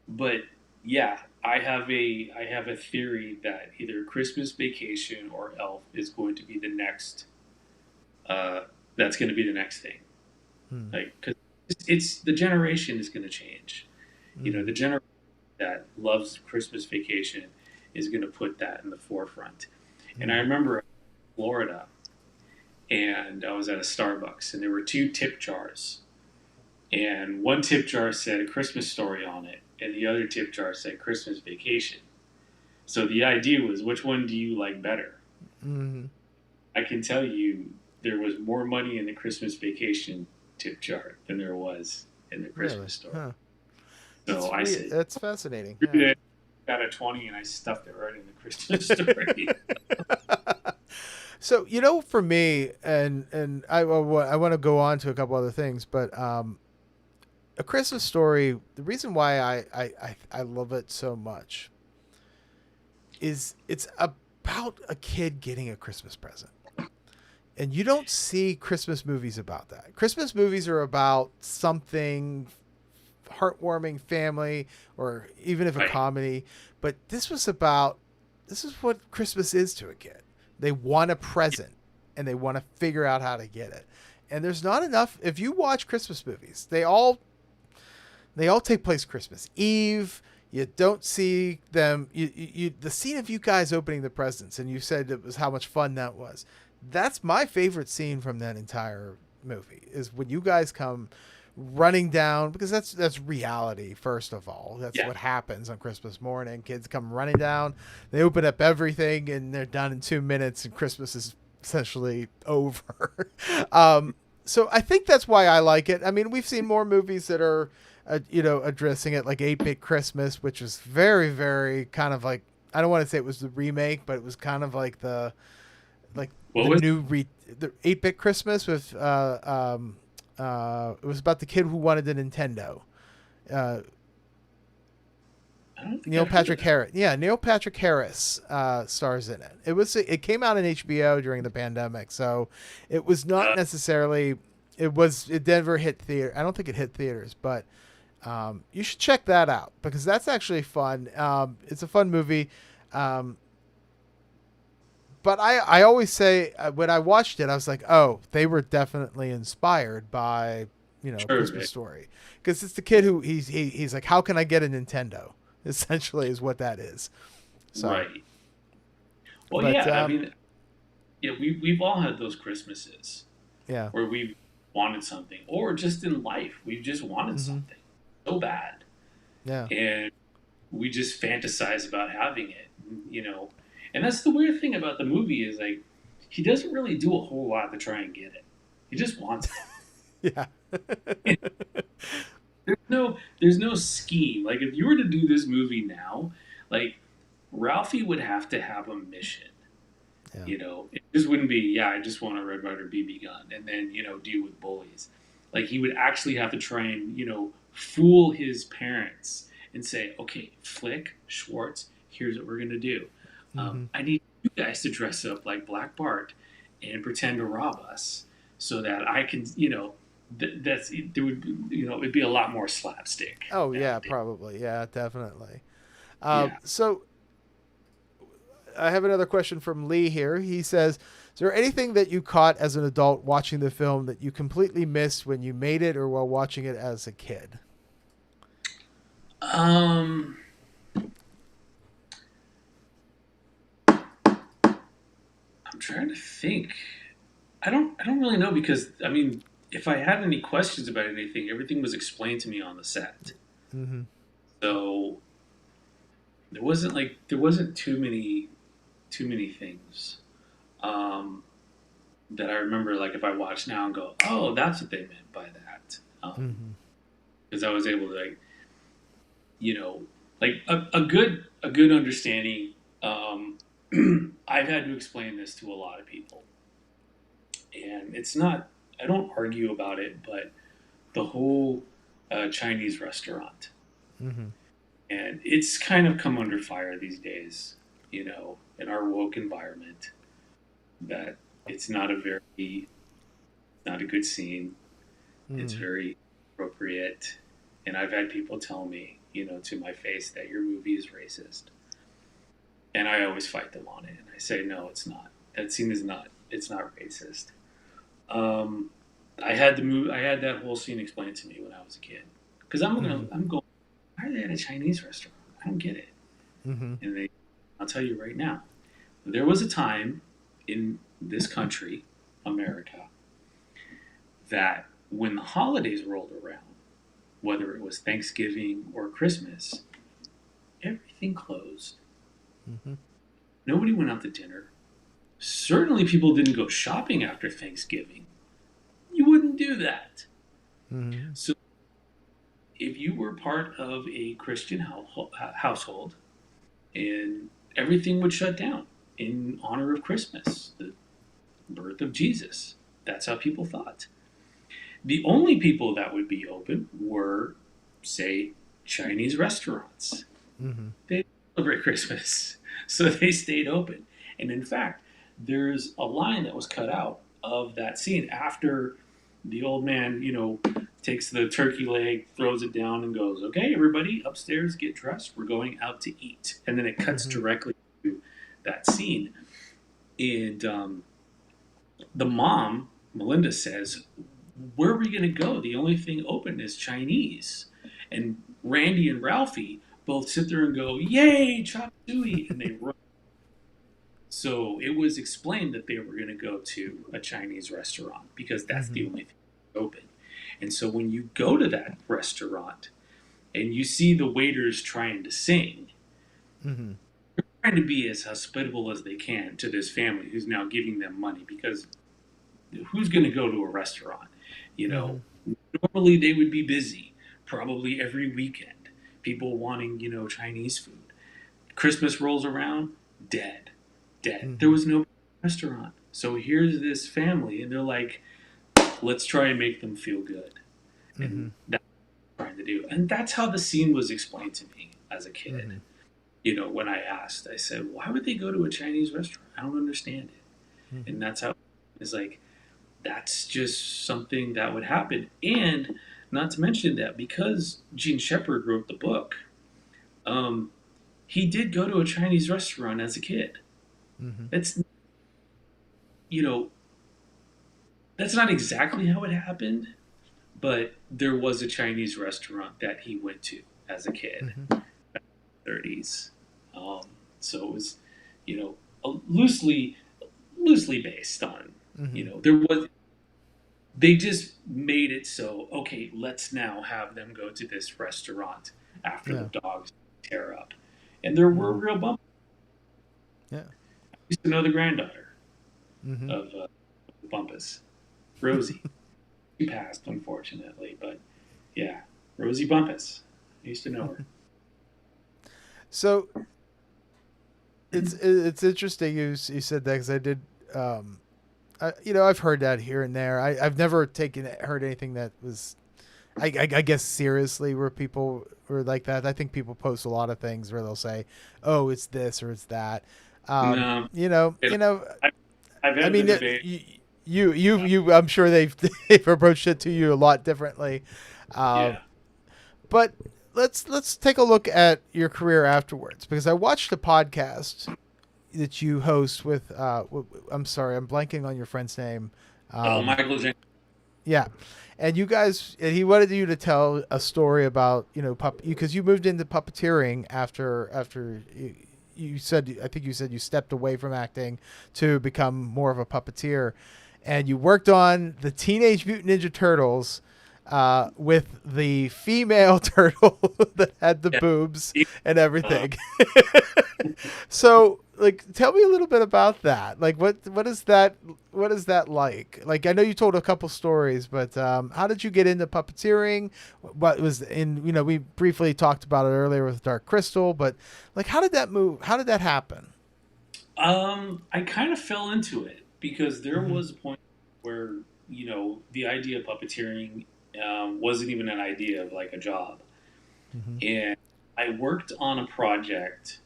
But yeah, I have a theory that either Christmas Vacation or Elf is going to be the next. That's going to be the next thing, because it's the generation is going to change. The generation that loves Christmas Vacation is going to put that in the forefront. And I remember Florida, and I was at a Starbucks, and there were two tip jars, and one tip jar said A Christmas Story on it, and the other tip jar said Christmas Vacation. So the idea was, which one do you like better? I can tell you there was more money in the Christmas Vacation tip jar than there was in the Christmas Story. So I said, that's fascinating. Got a 20 and I stuffed it right in the Christmas Story. So, for me, and I want to go on to a couple other things, but A Christmas Story, the reason why I love it so much is it's about a kid getting a Christmas present. And you don't see Christmas movies about that. Christmas movies are about something heartwarming, family, or even if a comedy. But this is what Christmas is to a kid. They want a present, and they want to figure out how to get it. And there's not enough. If you watch Christmas movies, they all take place Christmas Eve. You don't see them. The scene of you guys opening the presents, and you said it was how much fun that was. That's my favorite scene from that entire movie, is when you guys come running down, because that's reality. First of all, that's what happens on Christmas morning. Kids come running down, they open up everything, and they're done in 2 minutes, and Christmas is essentially over. So I think that's why I like it. We've seen more movies that are addressing it, like 8-Bit Christmas, which was very, very kind of like, I don't want to say it was the remake, but it was kind of like the 8-Bit Christmas with it was about the kid who wanted a Nintendo. Neil Patrick Harris. Yeah, Neil Patrick Harris stars in it. It came out on HBO during the pandemic, so it was not necessarily It never hit theater. I don't think it hit theaters, but you should check that out because that's actually fun. It's a fun movie. But I always say when I watched it, I was like, oh, they were definitely inspired by, Christmas Story. Because it's the kid who he's like, how can I get a Nintendo? Essentially is what that is. So, right. Well, I mean, we've all had those Christmases. Yeah. Where we've wanted something. Or just in life, we've just wanted something so bad. Yeah. And we just fantasize about having it, And that's the weird thing about the movie is like he doesn't really do a whole lot to try and get it. He just wants it. Yeah. There's no scheme. Like if you were to do this movie now, like Ralphie would have to have a mission. Yeah. It just wouldn't be, I just want a Red Ryder BB gun and then, deal with bullies. Like he would actually have to try and, fool his parents and say, okay, Flick, Schwartz, here's what we're going to do. I need you guys to dress up like Black Bart and pretend to rob us so that I can, there would, it'd be a lot more slapstick. Oh yeah, probably. Yeah, definitely. Yeah. So I have another question from Lee here. He says, is there anything that you caught as an adult watching the film that you completely missed when you made it or while watching it as a kid? I'm trying to think. I don't really know because I mean, if I had any questions about anything, everything was explained to me on the set. Mm-hmm. So there wasn't too many things that I remember. Like if I watch now and go, oh, that's what they meant by that. Because I was able to a good understanding. I've had to explain this to a lot of people, and it's not. I don't argue about it, but the whole Chinese restaurant, and it's kind of come under fire these days. In our woke environment, that it's not a good scene. It's very appropriate, and I've had people tell me, to my face that your movie is racist. And I always fight them on it. And I say, no, it's not. That scene is not. It's not racist. I had that whole scene explained to me when I was a kid. Because I'm going, why are they at a Chinese restaurant? I don't get it. And I'll tell you right now, there was a time in this country, America, that when the holidays rolled around, whether it was Thanksgiving or Christmas, everything closed. Nobody went out to dinner. Certainly people didn't go shopping after Thanksgiving. You wouldn't do that. So if you were part of a Christian household and everything would shut down in honor of Christmas, the birth of Jesus, that's how people thought. The only people that would be open were, say, Chinese restaurants. They celebrate Christmas, so they stayed open. And in fact, there's a line that was cut out of that scene after the old man, takes the turkey leg, throws it down, and goes, "Okay, everybody, upstairs, get dressed. We're going out to eat." And then it cuts directly to that scene. And the mom, Melinda, says, "Where are we going to go? The only thing open is Chinese." And Randy and Ralphie both sit there and go, "Yay, chop suey!" And they run. So it was explained that they were going to go to a Chinese restaurant because that's the only thing open. And so when you go to that restaurant and you see the waiters trying to sing, they're trying to be as hospitable as they can to this family who's now giving them money, because who's going to go to a restaurant? Normally they would be busy, probably every weekend. People wanting, Chinese food. Christmas rolls around, dead. There was no restaurant. So here's this family, and they're like, let's try and make them feel good. And that's what I'm trying to do. And that's how the scene was explained to me as a kid. When I asked, I said, why would they go to a Chinese restaurant? I don't understand it. And that's how it's like, that's just something that would happen. And not to mention that because Gene Shepard wrote the book, he did go to a Chinese restaurant as a kid. It's, you know, that's not exactly how it happened, but there was a Chinese restaurant that he went to as a kid, back in the 30s. So it was, you know, loosely based on, you know, they just made it so, okay, let's now have them go to this restaurant after the dogs tear up. And there were real bumps. Yeah. I used to know the granddaughter of Bumpus, Rosie. She passed, unfortunately, but yeah, Rosie Bumpus. I used to know her. So it's interesting you said that, because I did, you know, I've heard that here and there. I've never heard anything that was, I guess, seriously, where people were like that. I think people post a lot of things where they'll say, "Oh, it's this or it's that." No, you know. I've had I mean, the debate. You. I'm sure they've approached it to you a lot differently. But let's take a look at your career afterwards, because I watched a podcast that you host with. I'm sorry, I'm blanking on your friend's name. Michael Jenkins. Yeah, and he wanted you to tell a story about, you know, because you moved into puppeteering after you said, I think you said you stepped away from acting to become more of a puppeteer, and you worked on the Teenage Mutant Ninja Turtles with the female turtle that had the boobs and everything. So, like, tell me a little bit about that. Like, what is that like? Like, I know you told a couple stories, but how did you get into puppeteering? What was you know, we briefly talked about it earlier with Dark Crystal, but like, how did that move? How did that happen? I kind of fell into it because there was a point where, you know, the idea of puppeteering wasn't even an idea of like a job. And I worked on a project.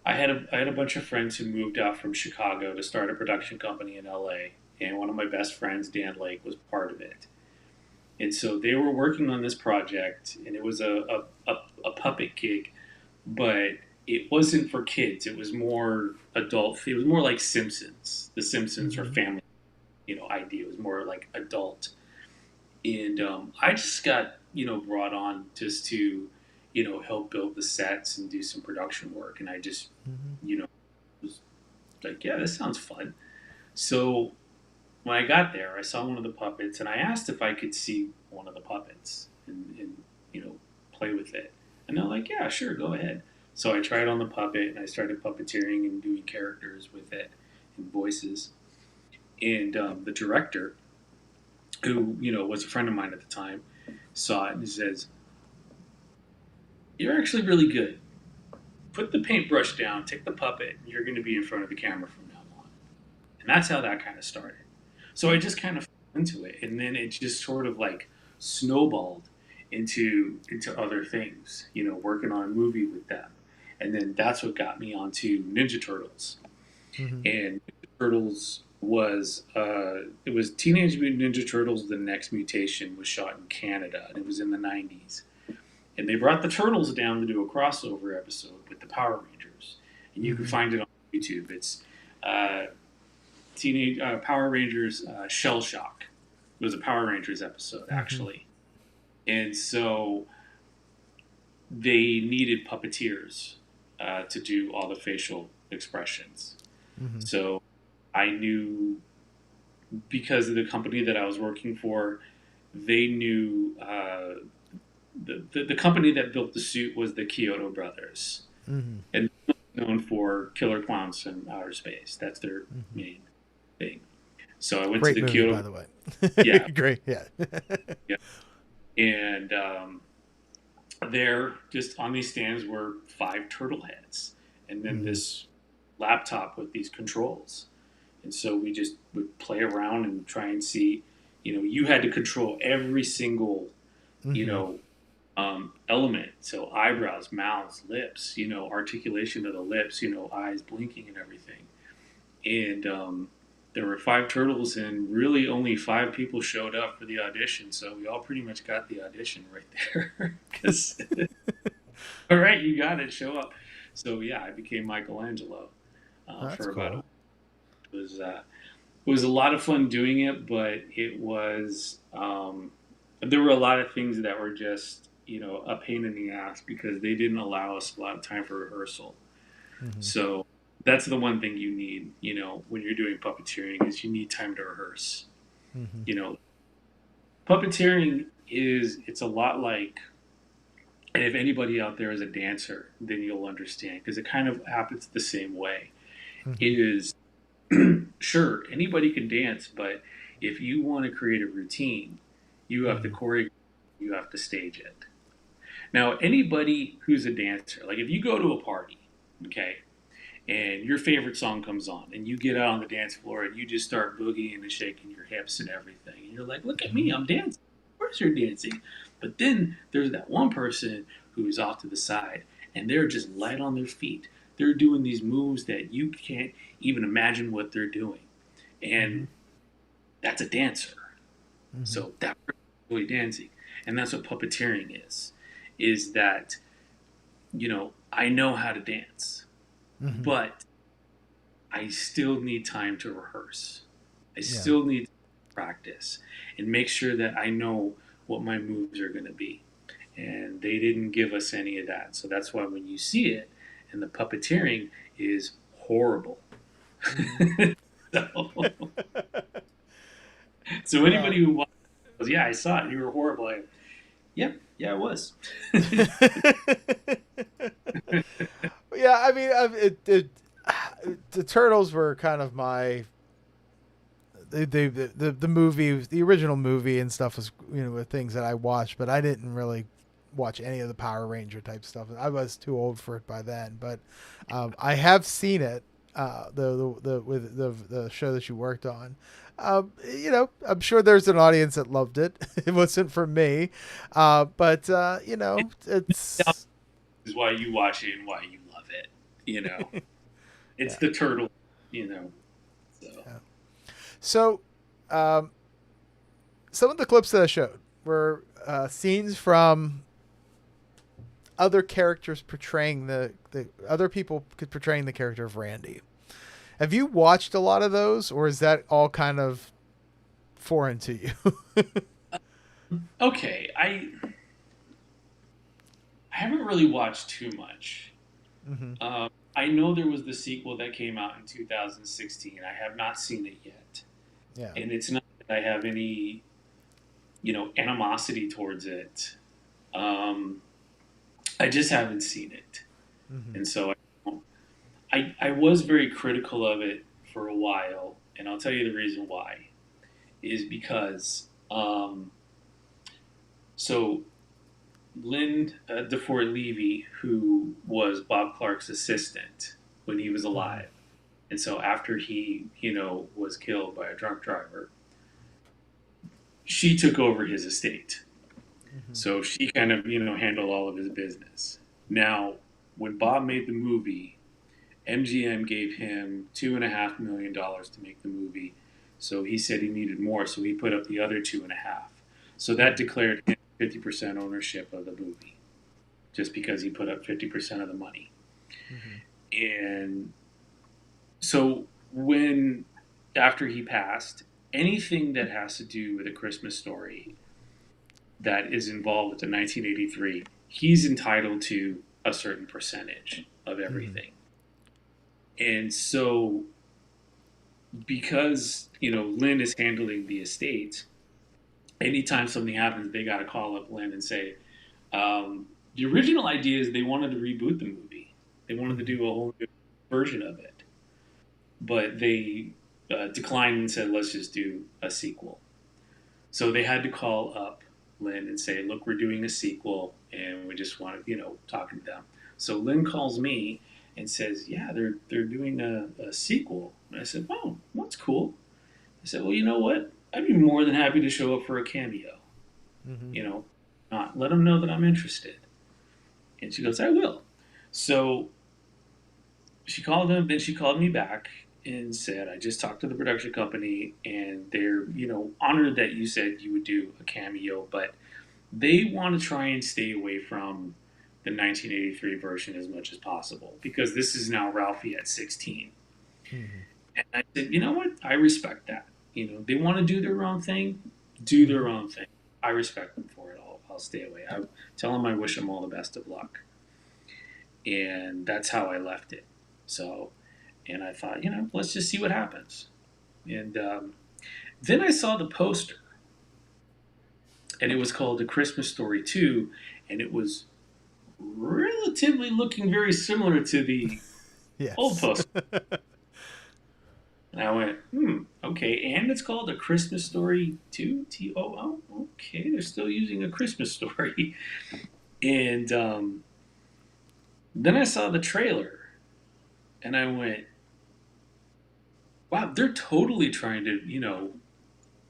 I had a bunch of friends who moved out from Chicago to start a production company in LA, and one of my best friends, Dan Lake, was part of it. And so they were working on this project, and it was a puppet gig, but it wasn't for kids. It was more adult. It was more like Simpsons. The Simpsons or family, you know, idea. It was more like adult. And I just got, you know, brought on just to, you know, help build the sets and do some production work. And I just, you know, was like, yeah, this sounds fun. So when I got there, I saw one of the puppets, and I asked if I could see one of the puppets and you know, play with it. And they're like, yeah, sure, go ahead. So I tried on the puppet, and I started puppeteering and doing characters with it and voices. And the director, who, you know, was a friend of mine at the time, saw it and he says, "You're actually really good. Put the paintbrush down, take the puppet, and you're going to be in front of the camera from now on." And that's how that kind of started. So I just kind of fell into it, and then it just sort of like snowballed into other things, you know, working on a movie with them. And then that's what got me onto Ninja Turtles. And Ninja Turtles was it was Teenage Mutant Ninja Turtles: The Next Mutation was shot in Canada, and it was in the 90s. And they brought the Turtles down to do a crossover episode with the Power Rangers, and you can find it on YouTube. It's Teenage Power Rangers Shell Shock. It was a Power Rangers episode, actually. And so they needed puppeteers to do all the facial expressions. So I knew, because of the company that I was working for, they knew the company that built the suit was the Kyoto Brothers, and known for Killer Clowns from Outer Space. That's their main thing. So I went Great to the movie, Kyoto. by the way. Yeah, Great. Yeah. Yeah. And there, just on these stands, were 5 turtle heads, and then this laptop with these controls. And so we just would play around and try and see, you know, you had to control every single, you know, element. So eyebrows, mouths, lips, you know, articulation of the lips, you know, eyes blinking and everything. And there were 5 turtles, and really only 5 people showed up for the audition. So we all pretty much got the audition right there. Because, all right, you got it, show up. So yeah, I became Michelangelo for about a week. It was a lot of fun doing it, but it was there were a lot of things that were just, you know, a pain in the ass because they didn't allow us a lot of time for rehearsal. So that's the one thing you need, you know, when you're doing puppeteering, is you need time to rehearse. You know, puppeteering it's a lot like, and if anybody out there is a dancer, then you'll understand, because it kind of happens the same way. It is, sure, anybody can dance, but if you want to create a routine, you have to choreograph, you have to stage it. Now, anybody who's a dancer, like if you go to a party, okay, and your favorite song comes on, and you get out on the dance floor and you just start boogieing and shaking your hips and everything, and you're like, look at me, I'm dancing. Of course you're dancing. But then there's that one person who's off to the side, and they're just light on their feet. They're doing these moves that you can't even imagine what they're doing. And that's a dancer. So that person's really dancing. And that's what puppeteering is that, you know, I know how to dance, but I still need time to rehearse. I still need to practice and make sure that I know what my moves are going to be. And they didn't give us any of that. So that's why when you see it, and the puppeteering is horrible. So anybody who watched it goes, yeah, I saw it, you were horrible. Yeah, I was. Yeah, I mean, the Turtles were kind of my the movie, the original movie and stuff was, you know, things that I watched, but I didn't really watch any of the Power Ranger type stuff. I was too old for it by then, but I have seen it. The show that you worked on. You know, I'm sure there's an audience that loved it. It wasn't for me, but you know, it's is why you watch it and why you love it. You know, it's the turtle. You know, so some of the clips that I showed were scenes from other characters portraying the other people portraying the character of Randy. Have you watched a lot of those, or is that all kind of foreign to you? Okay, I haven't really watched too much. I know there was the sequel that came out in 2016. I have not seen it yet. Yeah. And it's not that I have any, you know, animosity towards it. I just haven't seen it. And so I was very critical of it for a while, and I'll tell you the reason why. Is because so Lynn DeFort Levy, who was Bob Clark's assistant when he was alive, and so after he, you know, was killed by a drunk driver, she took over his estate. So she kind of, you know, handled all of his business. Now, when Bob made the movie, MGM gave him $2.5 million to make the movie. So he said he needed more, so he put up the other 2.5. So that declared him 50% ownership of the movie, just because he put up 50% of the money. And so after he passed, anything that has to do with A Christmas Story that is involved with the 1983, he's entitled to a certain percentage of everything. And so, because, you know, Lynn is handling the estate, anytime something happens, they got to call up Lynn and say, the original idea is they wanted to reboot the movie. They wanted to do a whole new version of it. But they declined and said, let's just do a sequel. So they had to call up Lynn and say, look, we're doing a sequel and we just want to, you know, talk to them. So Lynn calls me and says, yeah, they're doing a sequel. And I said, oh, that's cool. I said, well, you know what? I'd be more than happy to show up for a cameo. You know, let them know that I'm interested. And she goes, I will. So she called him, then she called me back, and said, I just talked to the production company, and they're, honored that you said you would do a cameo, but they want to try and stay away from the 1983 version as much as possible, because this is now Ralphie at 16. And I said, you know what? I respect that. They want to do their own thing, do their own thing. I respect them for it. I'll stay away. I tell them I wish them all the best of luck. And that's how I left it. So, and I thought, let's just see what happens. And then I saw the poster, and it was called A Christmas Story 2, and it was relatively looking very similar to the old poster. And I went, okay, and it's called A Christmas Story 2, T-O-O, okay, they're still using A Christmas Story. And then I saw the trailer, and I went, wow, they're totally trying to,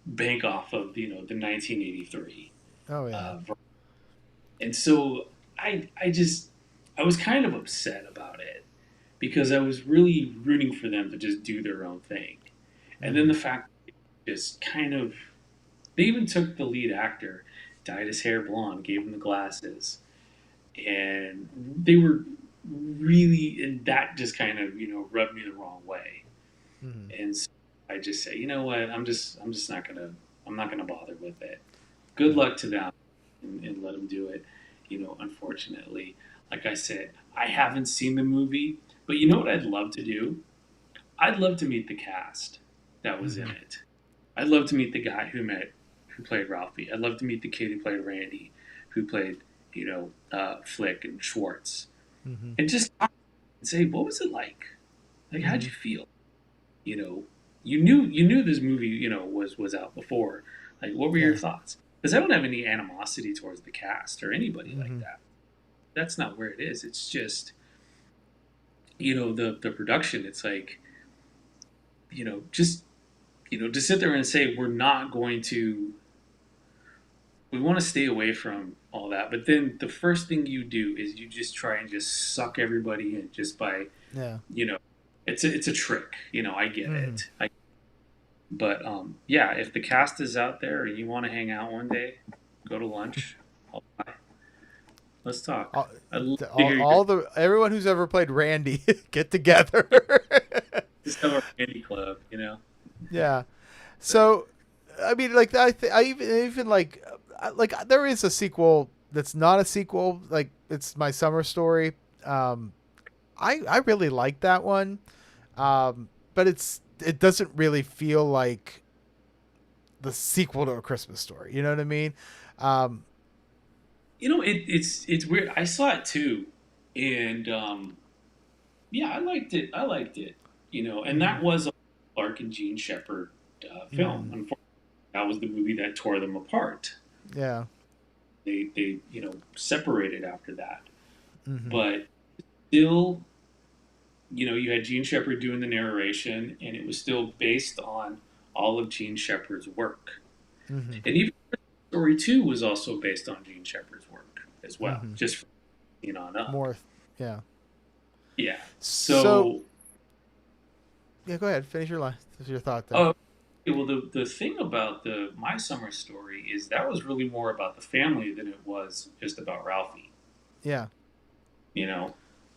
bank off of, the 1983. Oh, yeah. And so I was kind of upset about it, because I was really rooting for them to just do their own thing. And then the fact that they just kind of, they even took the lead actor, dyed his hair blonde, gave him the glasses, and they were really, and that just kind of, rubbed me the wrong way. And so I just say, you know what, I'm not gonna bother with it. Good luck to them, and let them do it. Unfortunately, like I said, I haven't seen the movie, but you know what I'd love to do? I'd love to meet the cast that was in it. I'd love to meet the guy who played Ralphie. I'd love to meet the kid who played Randy, who played, Flick and Schwartz. And just talk and say, what was it like? Like, how'd you feel? You knew this movie, was out before. Like, what were your thoughts? Because I don't have any animosity towards the cast or anybody like that. That's not where it is. It's just, the production. It's like, to sit there and say, we want to stay away from all that. But then the first thing you do is you just try and just suck everybody in just by, it's a trick. I get it. But if the cast is out there and you want to hang out one day, go to lunch. Let's talk. Everyone who's ever played Randy, get together. Just have a Randy club, Yeah. So, I mean, like I even like there is a sequel that's not a sequel. Like, it's My Summer Story. I really like that one, but it doesn't really feel like the sequel to A Christmas Story. You know what I mean? It's weird. I saw it too, and I liked it. And that was a Clark and Gene Shepard film. Unfortunately, that was the movie that tore them apart. Yeah. They separated after that. But still, you had Gene Shepard doing the narration, and it was still based on all of Gene Shepard's work. And even Story 2 was also based on Gene Shepard's work as well, just from on up. More, yeah. Yeah. So yeah, go ahead. Finish your thought there. Oh, well, the thing about the My Summer Story is that was really more about the family than it was just about Ralphie. Yeah.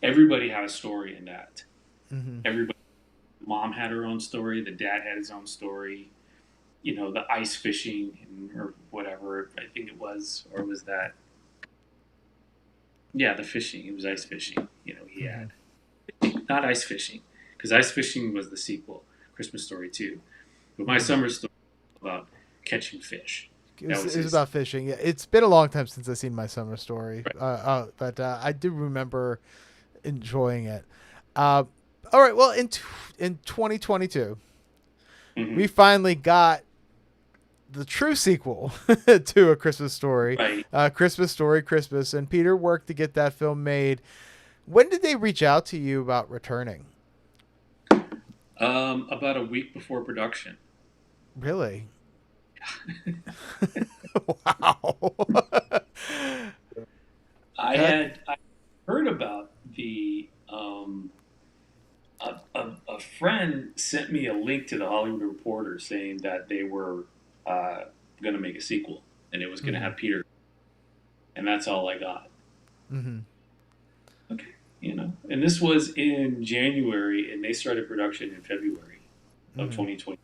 Everybody had a story in that. Mm-hmm. Mom had her own story. The dad had his own story. The ice fishing or whatever, I think it was, or was that? Yeah, the fishing. It was ice fishing. He had. Not ice fishing, because ice fishing was the sequel, Christmas Story 2. But My Summer Story was about catching fish. It was about fishing. Yeah, it's been a long time since I've seen My Summer Story, right. But I do remember enjoying it. All right, well, in 2022, we finally got the true sequel to A Christmas Story, right. Christmas Story Christmas, and Peter worked to get that film made. When did they reach out to you about returning? About a week before production. Really? Wow. I heard about the a friend sent me a link to the Hollywood Reporter saying that they were going to make a sequel, and it was going to have Peter. And that's all I got. Okay, and this was in January, and they started production in February of 2020.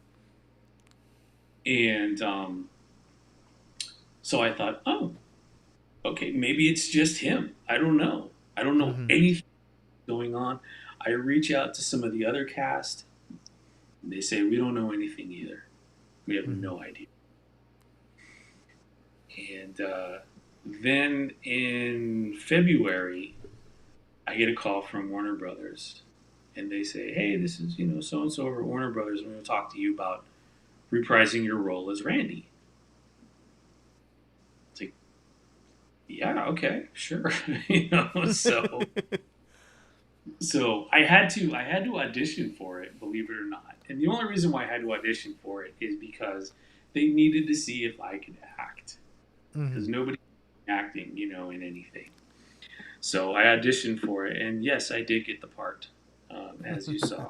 And so I thought, oh, okay, maybe it's just him. I don't know. I don't know anything going on. I reach out to some of the other cast. And they say, we don't know anything either. We have no idea. And then in February, I get a call from Warner Brothers, and they say, hey, this is, so-and-so over at Warner Brothers. We're going to talk to you about reprising your role as Randy. It's like, yeah, okay, sure. So I had to audition for it, believe it or not. And the only reason why I had to audition for it is because they needed to see if I could act. Because nobody acting, in anything. So I auditioned for it, and yes, I did get the part, as you saw.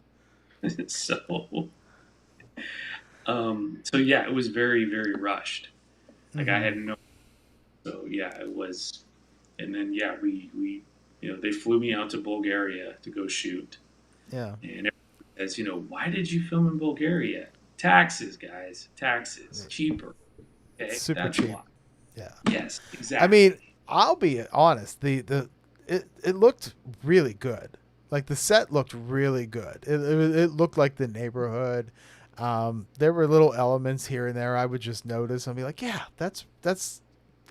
So yeah, it was very, very rushed. Like I had no. So yeah, it was, and then yeah, we they flew me out to Bulgaria to go shoot. Yeah. And as why did you film in Bulgaria? Taxes, guys, taxes, cheaper. Okay, Super cheap. Why. Yeah. Yes, exactly. I mean, I'll be honest. It looked really good. Like the set looked really good. It looked like the neighborhood. There were little elements here and there I would just notice and be like, yeah, that's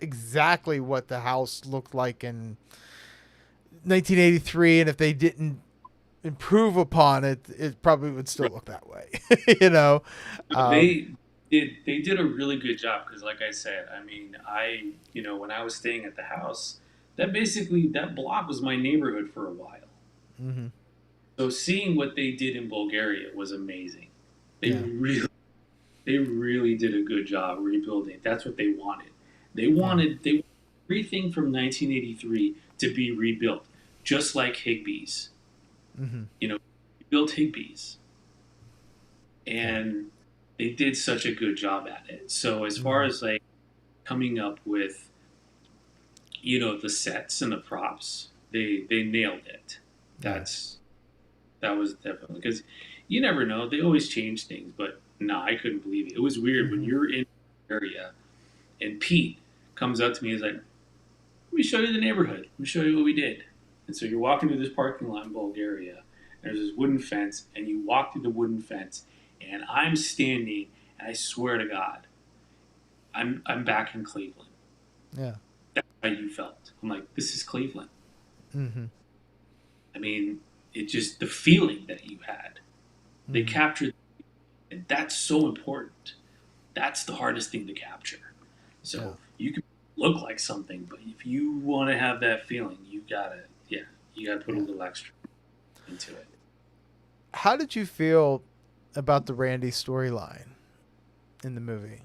exactly what the house looked like in 1983. And if they didn't improve upon it, it probably would still look that way. They did a really good job because, like I said, I mean, when I was staying at the house, that block was my neighborhood for a while. So seeing what they did in Bulgaria was amazing. They really did a good job rebuilding. That's what they wanted. They wanted everything from 1983 to be rebuilt, just like Higbee's. Built Higbee's, and they did such a good job at it. So as far as like coming up with, the sets and the props, they nailed it. That was definitely, because you never know. They always change things, but I couldn't believe it. It was weird when you're in the area and Pete comes up to me and is like, let me show you the neighborhood. Let me show you what we did. And so you're walking through this parking lot in Bulgaria, and there's this wooden fence, and you walk through the wooden fence, and I'm standing, and I swear to God, I'm back in Cleveland. Yeah. That's how you felt. I'm like, this is Cleveland. I mean, it just, the feeling that you had, they captured, and that's so important. That's the hardest thing to capture. So you can look like something, but if you want to have that feeling, you gotta put a little extra into it. How did you feel about the Randy storyline in the movie?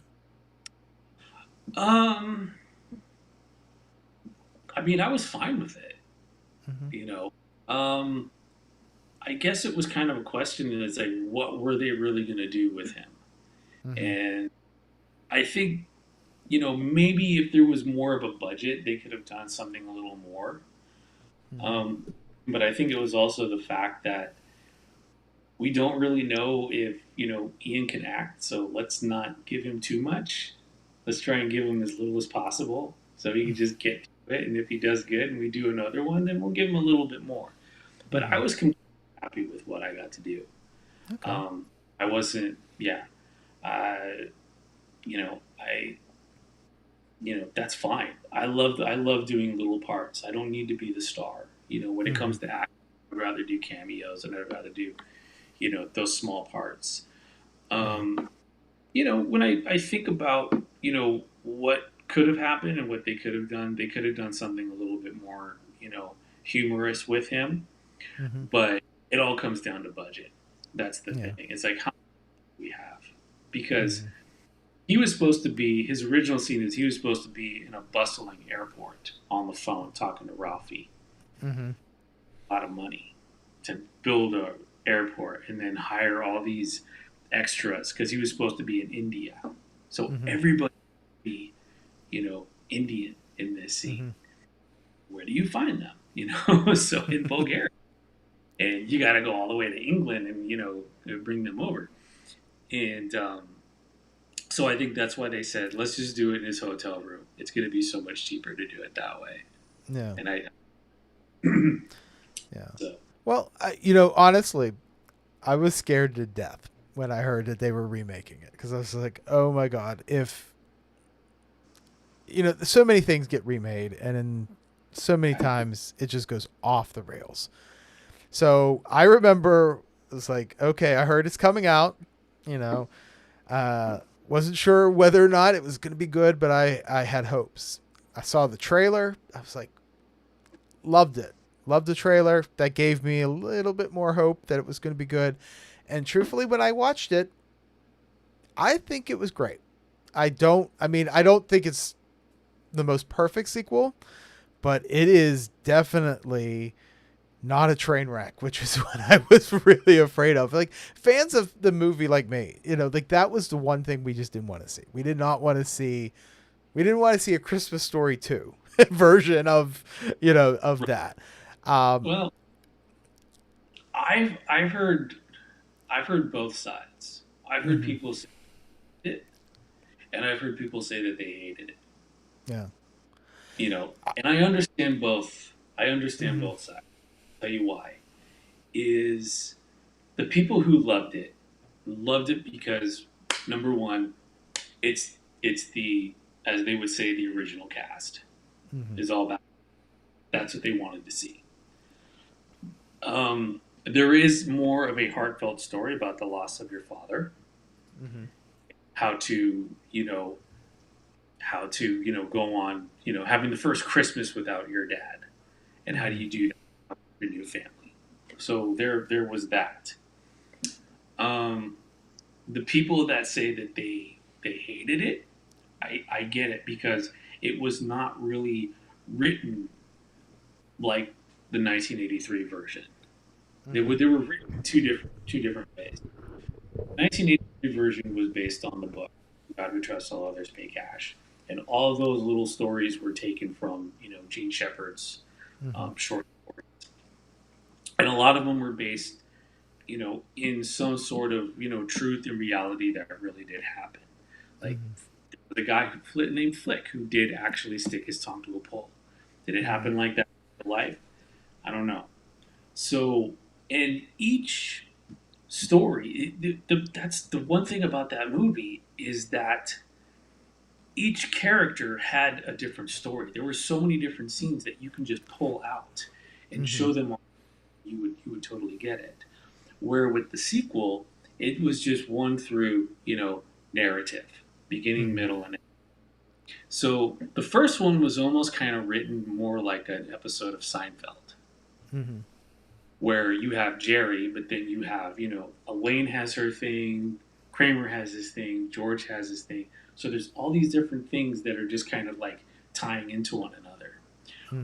I mean, I was fine with it. I guess it was kind of a question, and it's like, what were they really going to do with him? And I think, maybe if there was more of a budget, they could have done something a little more. But I think it was also the fact that we don't really know if, Ian can act, so let's not give him too much. Let's try and give him as little as possible so he can just get to it. And if he does good and we do another one, then we'll give him a little bit more. But I was completely happy with what I got to do. Okay. I wasn't, that's fine. I love doing little parts. I don't need to be the star. When it comes to acting, I'd rather do cameos and I'd rather do, those small parts. When I think about, what could have happened and what they could have done something a little bit more, humorous with him. But it all comes down to budget. That's the thing. It's like, how much do we have? Because he was supposed to be, his original scene is he was supposed to be in a bustling airport on the phone talking to Ralphie. A lot of money to build airport and then hire all these extras because he was supposed to be in India. So Mm-hmm. everybody would be, Indian in this scene. Mm-hmm. Where do you find them? So in Bulgaria. And you got to go all the way to England and, bring them over. And so I think that's why they said, let's just do it in his hotel room. It's going to be so much cheaper to do it that way. Yeah. And I, yeah. So. Well, honestly, I was scared to death when I heard that they were remaking it because I was like, oh my God, if, so many things get remade and then so many times it just goes off the rails. So I remember it was like, okay, I heard it's coming out, wasn't sure whether or not it was going to be good, but I had hopes. I saw the trailer. I was like, loved it. Loved the trailer. That gave me a little bit more hope that it was going to be good. And truthfully, when I watched it, I think it was great. I don't think it's the most perfect sequel, but it is definitely not a train wreck, which is what I was really afraid of. Like, fans of the movie like me, that was the one thing we just didn't want to see. We didn't want to see a Christmas Story 2 version of that. Well, I've heard both sides. I've heard people say it, and I've heard people say that they hated it. Yeah. And I understand both. I understand both sides. I'll tell you why. Is the people who loved it because, number one, it's the, as they would say, the original cast is all that. That's what they wanted to see. There is more of a heartfelt story about the loss of your father. How to go on, having the first Christmas without your dad, and how do you do that with your new family? So there was that. The people that say that they hated it, I get it, because it was not really written like the 1983 version. They were written two different ways. The 1983 version was based on the book God Who Trusts All Others Pay Cash, and all of those little stories were taken from Gene Shepard's short stories, and a lot of them were based in some sort of truth and reality that really did happen. Like the guy named Flick who did actually stick his tongue to a pole. Did it happen like that in real life? I don't know. So, and each story, that's the one thing about that movie, is that each character had a different story. There were so many different scenes that you can just pull out and show them all. You would totally get it. Where with the sequel, it was just one through, narrative, beginning, middle, and end. So the first one was almost kind of written more like an episode of Seinfeld, where you have Jerry, but then you have, Elaine has her thing, Kramer has his thing, George has his thing. So there's all these different things that are just kind of like tying into one another.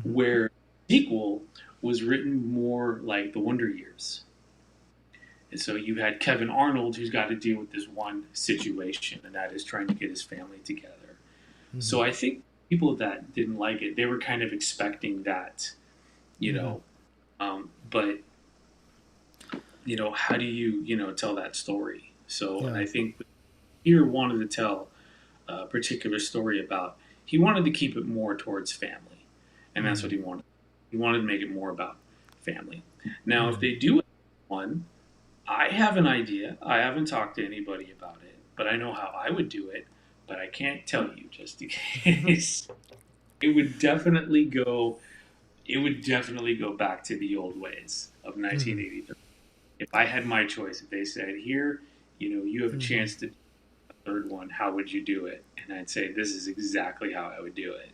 Where sequel was written more like the Wonder Years. And so you had Kevin Arnold, who's got to deal with this one situation, and that is trying to get his family together. So I think people that didn't like it, they were kind of expecting that, but, how do you, tell that story? So, and I think Peter wanted to tell a particular story about, he wanted to keep it more towards family. And that's what he wanted. He wanted to make it more about family. Now, if they do one, I have an idea. I haven't talked to anybody about it, but I know how I would do it. But I can't tell you just in case. It would definitely go back to the old ways of 1983. If I had my choice, if they said, here, you have a chance to do a third one, how would you do it? And I'd say, this is exactly how I would do it.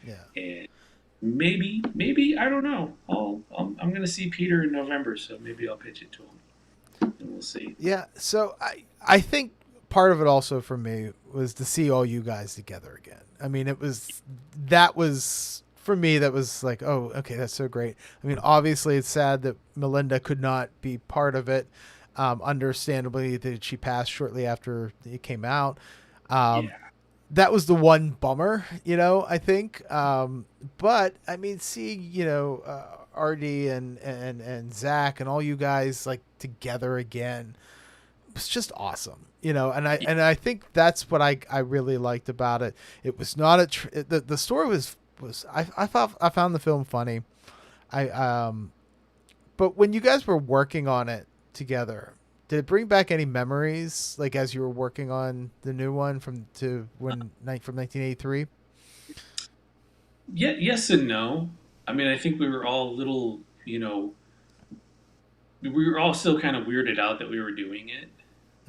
Yeah. And maybe, I don't know. I'm going to see Peter in November, so maybe I'll pitch it to him. And we'll see. Yeah, so I think part of it also for me was to see all you guys together again. I mean, that was for me, that was like, oh, okay, that's so great. I mean, obviously, it's sad that Melinda could not be part of it. Understandably, that she passed shortly after it came out. That was the one bummer, I think. But I mean, seeing, Artie and Zach and all you guys like together again was just awesome, and I think that's what I really liked about it. It was not the story was I found the film funny. But when you guys were working on it together, did it bring back any memories, like as you were working on the new one from 1983? Yeah, yes and no. I mean, I think we were all a little, we were all still kind of weirded out that we were doing it.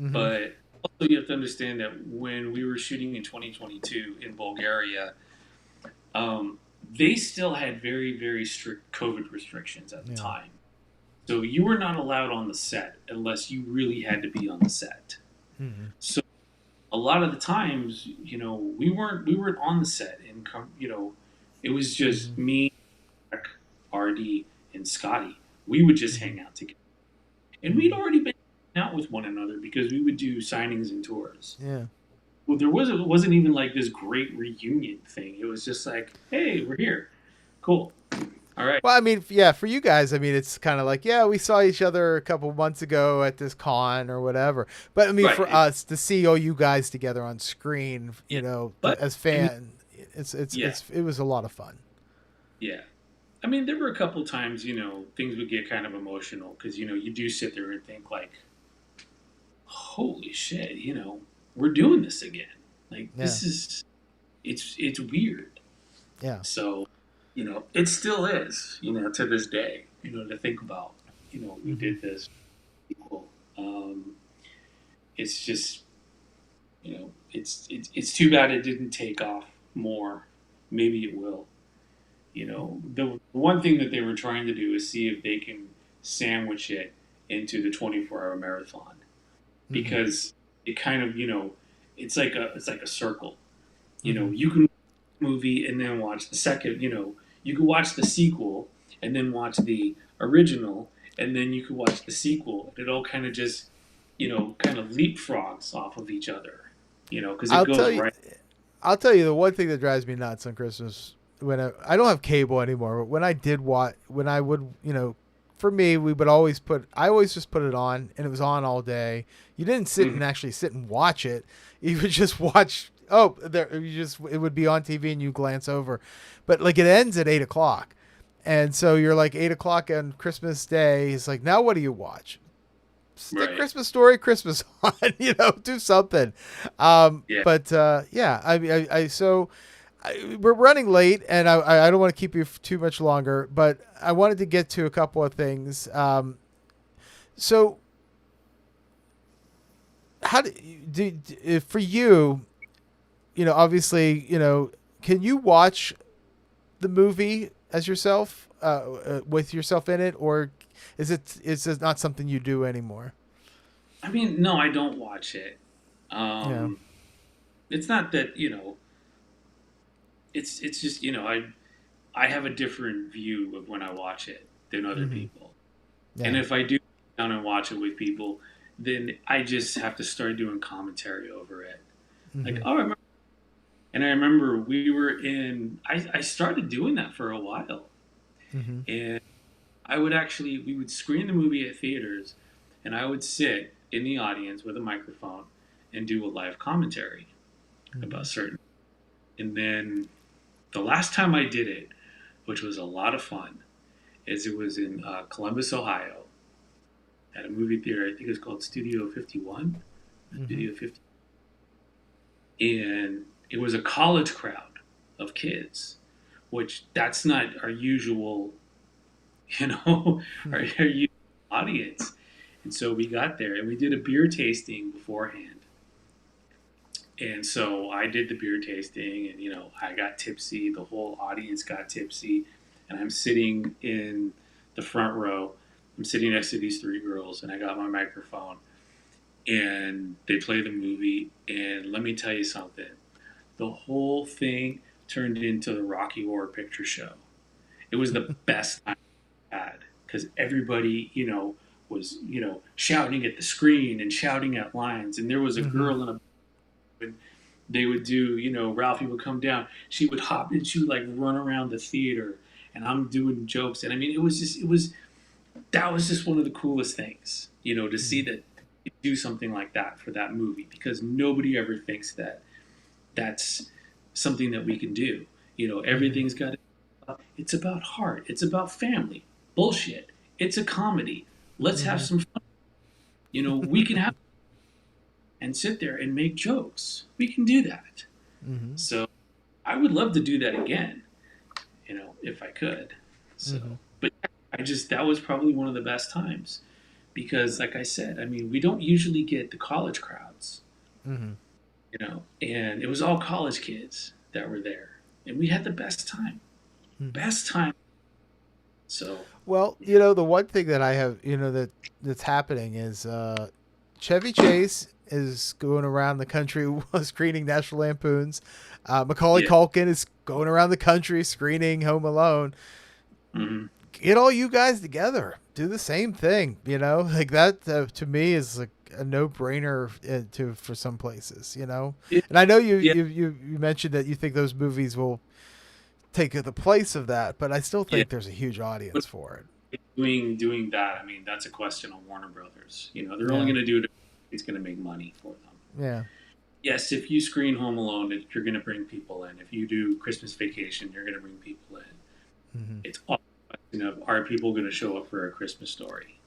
Mm-hmm. But also you have to understand that when we were shooting in 2022 in Bulgaria, they still had very, very strict COVID restrictions at the time. So you were not allowed on the set unless you really had to be on the set. Mm-hmm. So a lot of the times, we weren't on the set, and it was just me, RD, and Scotty. We would just hang out together, and we'd already been hanging out with one another because we would do signings and tours. Yeah. Well, it wasn't even like this great reunion thing. It was just like, hey, we're here, cool. All right. Well, I mean, yeah, for you guys, I mean, it's kind of like, yeah, we saw each other a couple months ago at this con or whatever. But I mean, for us to see all you guys together on screen, as fans, it was a lot of fun. Yeah. I mean, there were a couple times, things would get kind of emotional because, you do sit there and think like, holy shit, we're doing this again. Like, this is, it's weird. Yeah. So, it still is, to this day, to think about, we did this. It's just, it's too bad it didn't take off more. Maybe it will. The one thing that they were trying to do is see if they can sandwich it into the 24-hour marathon, because it kind of, it's like a circle. You can movie and then watch the second, you could watch the sequel and then watch the original and then you could watch the sequel. It all kind of just, kind of leapfrogs off of each other, because it goes right. I'll tell you the one thing that drives me nuts on Christmas, when I don't have cable anymore, but when I would, for me, I always just put it on and it was on all day. You didn't sit and actually sit and watch it. You would just watch. It would be on TV and you glance over, but like it ends at 8:00, and so you're like 8:00 on Christmas Day. It's like, now what do you watch? Stick Christmas Story, Christmas on, do something. But we're running late, and I don't want to keep you for too much longer, but I wanted to get to a couple of things. So how do for you? Obviously, can you watch the movie as yourself, with yourself in it, or is it not something you do anymore? I mean, no, I don't watch it. It's not that, it's just, I have a different view of when I watch it than other people. Yeah. And if I do sit down and watch it with people, then I just have to start doing commentary over it. Like, I remember we were I started doing that for a while. And we would screen the movie at theaters, and I would sit in the audience with a microphone and do a live commentary about certain. And then the last time I did it, which was a lot of fun, is it was in Columbus, Ohio, at a movie theater. I think it's called Studio 51. Studio 50. And it was a college crowd of kids, which that's not our usual, our usual audience. And so we got there and we did a beer tasting beforehand. And so I did the beer tasting and, I got tipsy. The whole audience got tipsy. And I'm sitting in the front row. I'm sitting next to these three girls and I got my microphone. And they play the movie. And let me tell you something. The whole thing turned into the Rocky Horror Picture Show. It was the best time I had because everybody, was, shouting at the screen and shouting at lines. And there was a girl in a, and they would do, Ralphie would come down. She would hop and she would like run around the theater, and I'm doing jokes. And I mean, that was just one of the coolest things, to see that you do something like that for that movie, because nobody ever thinks that that's something that we can do. Everything's got, it's about heart. It's about family. Bullshit. It's a comedy. Let's have some fun. We can have and sit there and make jokes. We can do that. So I would love to do that again, if I could. So, but that was probably one of the best times, because like I said, I mean, we don't usually get the college crowds, and it was all college kids that were there, and we had the best time. Best time. So, well, the one thing that I have, that's happening is Chevy Chase is going around the country screening National Lampoons. Macaulay Culkin is going around the country screening Home Alone. Get all you guys together, do the same thing. Like that to me is like a no-brainer for some places. And I know you mentioned that you think those movies will take the place of that, but I still think there's a huge audience for it. Doing that, I mean, that's a question on Warner Brothers. They're only going to do it if it's going to make money for them. Yeah. Yes, if you screen Home Alone, you're going to bring people in. If you do Christmas Vacation, you're going to bring people in. It's all a question of, are people going to show up for A Christmas Story?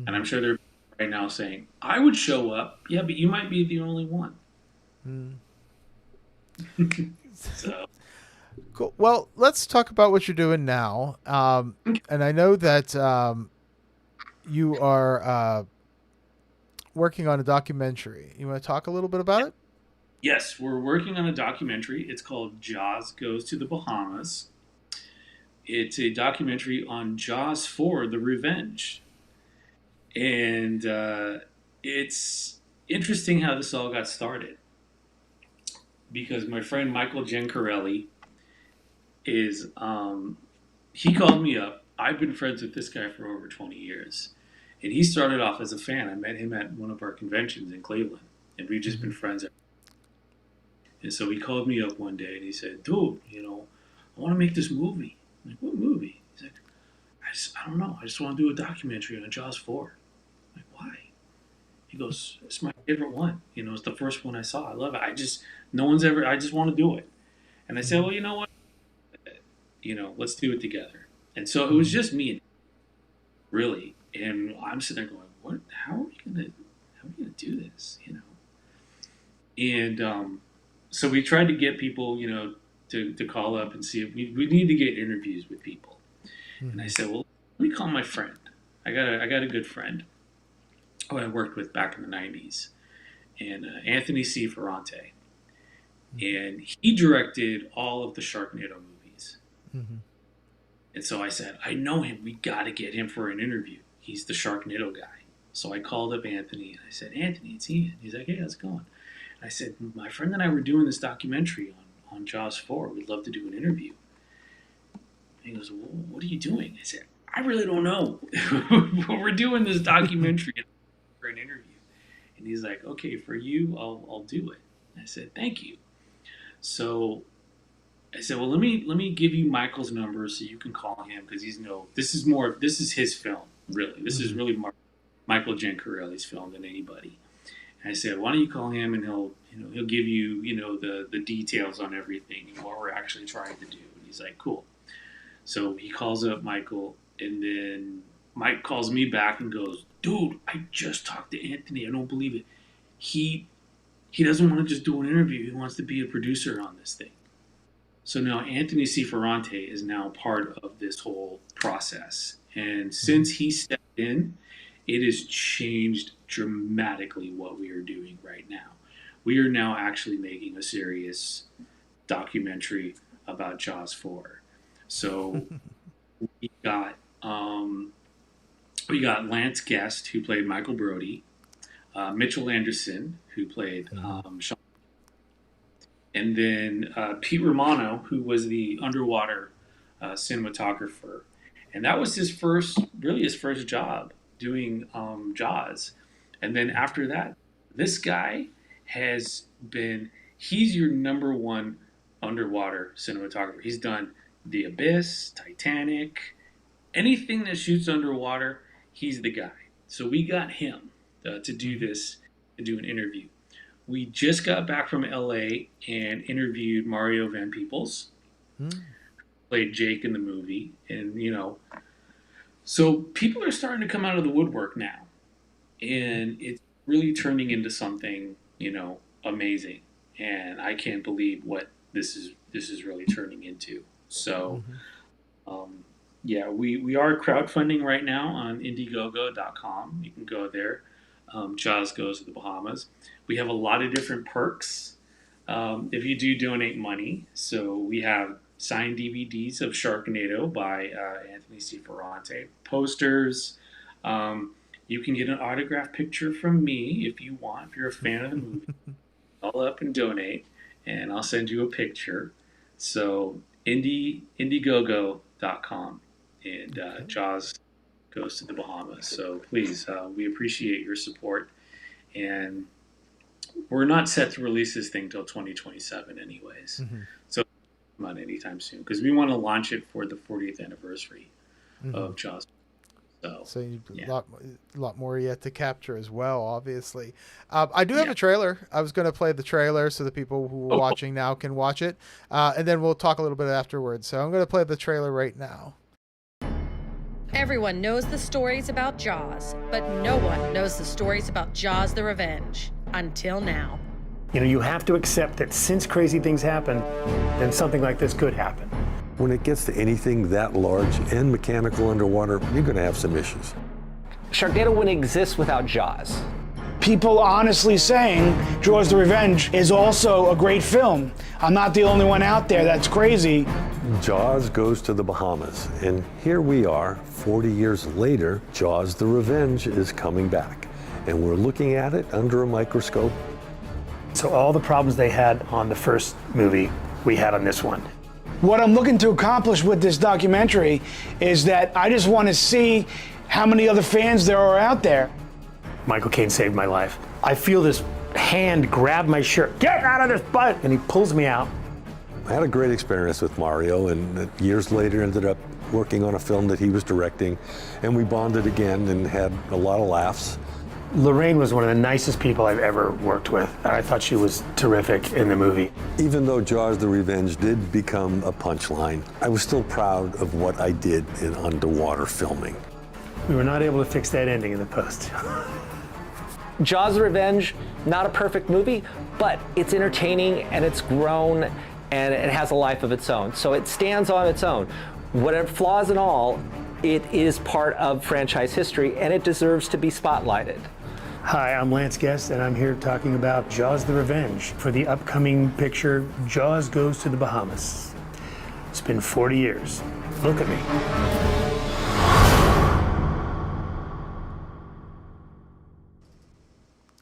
And I'm sure they're right now saying, I would show up. Yeah, but you might be the only one. So. Cool. Well, let's talk about what you're doing now. And I know that you are working on a documentary. You want to talk a little bit about it? Yes, we're working on a documentary. It's called Jaws Goes to the Bahamas. It's a documentary on Jaws 4, The Revenge. And it's interesting how this all got started, because my friend Michael Giancarelli is, he called me up. I've been friends with this guy for over 20 years. And he started off as a fan. I met him at one of our conventions in Cleveland, and we've just been friends. And so he called me up one day and he said, dude, I want to make this movie. I'm like, what movie? He's like, I don't know. I just want to do a documentary on Jaws 4. I'm like, why? He goes, it's my favorite one. It's the first one I saw. I love it. I just want to do it. And I said, well, you know what? Let's do it together. And so it was just me and him, really. And I'm sitting there going, what? How are we gonna do this? And so we tried to get people, to call up and see if we need to get interviews with people. And I said, well, let me call my friend. I got a good friend who I worked with back in the 90s, and Anthony C. Ferrante. And he directed all of the Sharknado movies. And so I said, I know him. We got to get him for an interview. He's the Sharknado guy. So I called up Anthony and I said, Anthony, it's Ian. He's like, hey, how's it going? And I said, my friend and I were doing this documentary on Jaws 4. We'd love to do an interview. And he goes, well, what are you doing? I said, I really don't know. We're doing this documentary for an interview. And he's like, okay, for you, I'll do it. And I said, thank you. So I said, well, let me give you Michael's number so you can call him, because this is his film, really. This is really Michael Giancarelli's film than anybody. And I said, why don't you call him, and he'll give you, the details on everything and what we're actually trying to do. And he's like, cool. So he calls up Michael, and then Mike calls me back and goes, dude, I just talked to Anthony. I don't believe it. He doesn't want to just do an interview. He wants to be a producer on this thing. So now Anthony C. Ferrante is now part of this whole process. And since he stepped in, it has changed dramatically what we are doing right now. We are now actually making a serious documentary about Jaws 4. So we got Lance Guest, who played Michael Brody, Mitchell Anderson, who played Sean, and then Pete Romano, who was the underwater cinematographer, and that was his first job doing Jaws. And then after that, this guy he's your number one underwater cinematographer. He's done The Abyss, Titanic, anything that shoots underwater, he's the guy. So we got him to do an interview. We just got back from LA and interviewed Mario Van Peebles, who played Jake in the movie. And, so people are starting to come out of the woodwork now. And it's really turning into something, amazing. And I can't believe what this is really turning into. So, we are crowdfunding right now on Indiegogo.com. You can go there. Jaws Goes to the Bahamas. We have a lot of different perks if you do donate money. So we have signed DVDs of Sharknado by Anthony C. Ferrante, posters. You can get an autographed picture from me if you want, if you're a fan of the movie. Call up and donate, and I'll send you a picture. So Indiegogo.com, and Jaws Goes to the Bahamas. So please, we appreciate your support. And we're not set to release this thing till 2027 anyways. So not anytime soon, because we want to launch it for the 40th anniversary of Jaws. So a lot more yet to capture as well, obviously. I do have a trailer. I was going to play the trailer so the people who are watching now can watch it. And then we'll talk a little bit afterwards. So I'm going to play the trailer right now. Everyone knows the stories about Jaws, but no one knows the stories about Jaws the Revenge. Until now. You have to accept that since crazy things happen, then something like this could happen. When it gets to anything that large and mechanical underwater, you're going to have some issues. Sharknado wouldn't exist without Jaws. People honestly saying Jaws the Revenge is also a great film. I'm not the only one out there that's crazy. Jaws Goes to the Bahamas, and here we are, 40 years later, Jaws the Revenge is coming back, and we're looking at it under a microscope. So all the problems they had on the first movie, we had on this one. What I'm looking to accomplish with this documentary is that I just want to see how many other fans there are out there. Michael Caine saved my life. I feel this hand grab my shirt. Get out of this butt! And he pulls me out. I had a great experience with Mario, and years later ended up working on a film that he was directing, and we bonded again and had a lot of laughs. Lorraine was one of the nicest people I've ever worked with. I thought she was terrific in the movie. Even though Jaws the Revenge did become a punchline, I was still proud of what I did in underwater filming. We were not able to fix that ending in the post. Jaws the Revenge, not a perfect movie, but it's entertaining and it's grown and it has a life of its own. So it stands on its own. Whatever flaws and all, it is part of franchise history and it deserves to be spotlighted. Hi, I'm Lance Guest, and I'm here talking about Jaws the Revenge for the upcoming picture, Jaws Goes to the Bahamas. It's been 40 years. Look at me.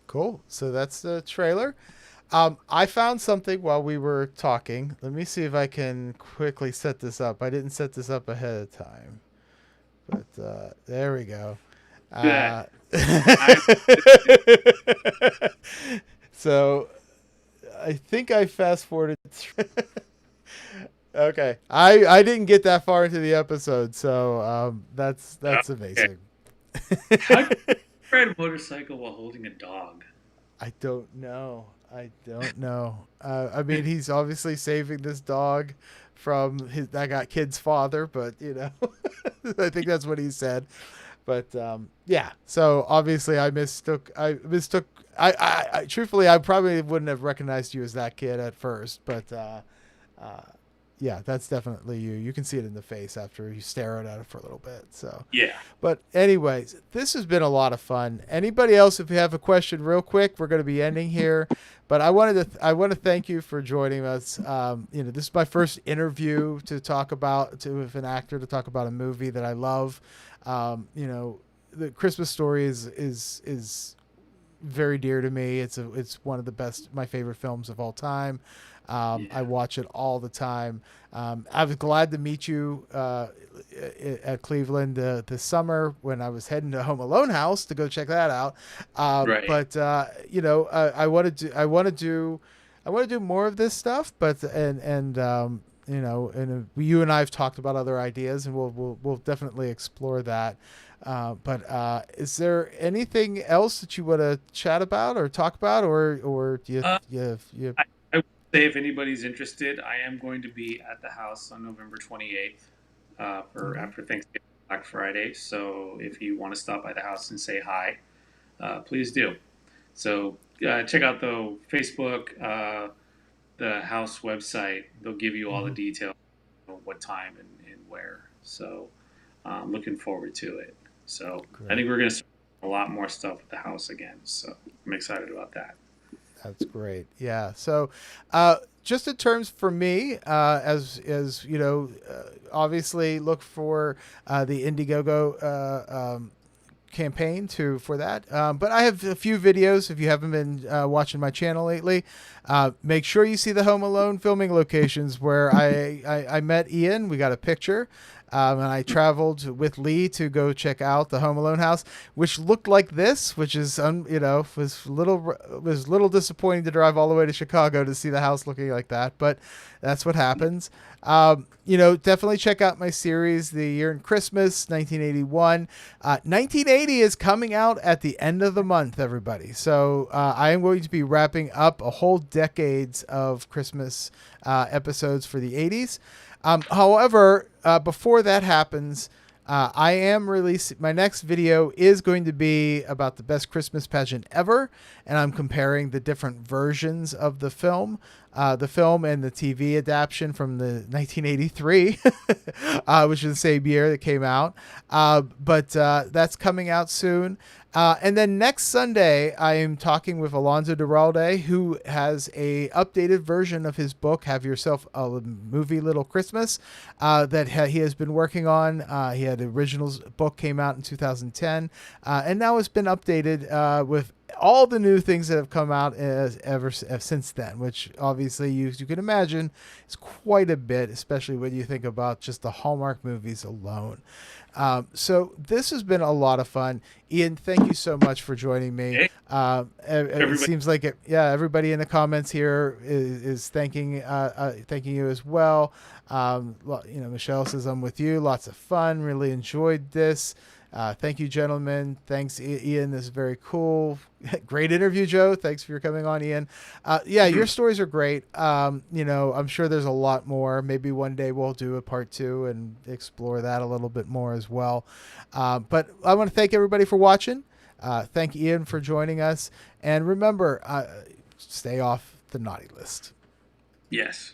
Cool. So that's the trailer. I found something while we were talking. Let me see if I can quickly set this up. I didn't set this up ahead of time. But there we go. So I think I fast forwarded. Okay. I didn't get that far into the episode, so that's amazing. How do you ride a motorcycle while holding a dog? I don't know. I mean, he's obviously saving this dog from that kid's father, but I think that's what he said. But yeah, so obviously I mistook. I truthfully, I probably wouldn't have recognized you as that kid at first, but yeah, that's definitely you. You can see it in the face after you stare at it for a little bit. So yeah. But anyways, this has been a lot of fun. Anybody else, if you have a question, real quick, we're going to be ending here. But I want to thank you for joining us. This is my first interview with an actor to talk about a movie that I love. The Christmas Story is very dear to me. It's one of my favorite films of all time. I watch it all the time. I was glad to meet you at Cleveland this summer when I was heading to Home Alone House to go check that out. Right. But I want to do more of this stuff. But you and I have talked about other ideas, and we'll definitely explore that. But is there anything else that you want to chat about or talk about, or do you? I would say if anybody's interested, I am going to be at the house on November 28th for after Thanksgiving, Black Friday. So if you want to stop by the house and say hi, please do. So check out the Facebook, the house website. They'll give you all the details, what time and where. So I'm looking forward to it. So I think we're going to start a lot more stuff at the house again. So I'm excited about that. That's great. Yeah. So, just in terms for me, as you know, obviously look for the Indiegogo campaign for that. But I have a few videos. If you haven't been watching my channel lately, make sure you see the Home Alone filming locations where I met Ian. We got a picture. And I traveled with Lee to go check out the Home Alone house, which looked like this, which is, was a little disappointing to drive all the way to Chicago to see the house looking like that, but that's what happens. Definitely check out my series, The Year in Christmas, 1981. 1980 is coming out at the end of the month, everybody. So I am going to be wrapping up a whole decades of Christmas episodes for the 80s. However, before that happens, I am releasing my next video is going to be about the best Christmas pageant ever, and I'm comparing the different versions of the film and the TV adaptation from the 1983, which is the same year that came out. But that's coming out soon. And then next Sunday, I am talking with Alonso Duralde, who has a updated version of his book, Have Yourself a Movie Little Christmas, that he has been working on. He had the original book came out in 2010, and now it's been updated with all the new things that have come out ever since then, which obviously you can imagine is quite a bit, especially when you think about just the Hallmark movies alone. So this has been a lot of fun. Ian, thank you so much for joining me. It seems like everybody in the comments here is thanking you as well. Michelle says, I'm with you. Lots of fun. Really enjoyed this. Thank you, gentlemen. Thanks, Ian. This is very cool. Great interview, Joe. Thanks for coming on, Ian. Your stories are great. I'm sure there's a lot more. Maybe one day we'll do a part 2 and explore that a little bit more as well. But I want to thank everybody for watching. Thank Ian for joining us. And remember, stay off the naughty list. Yes.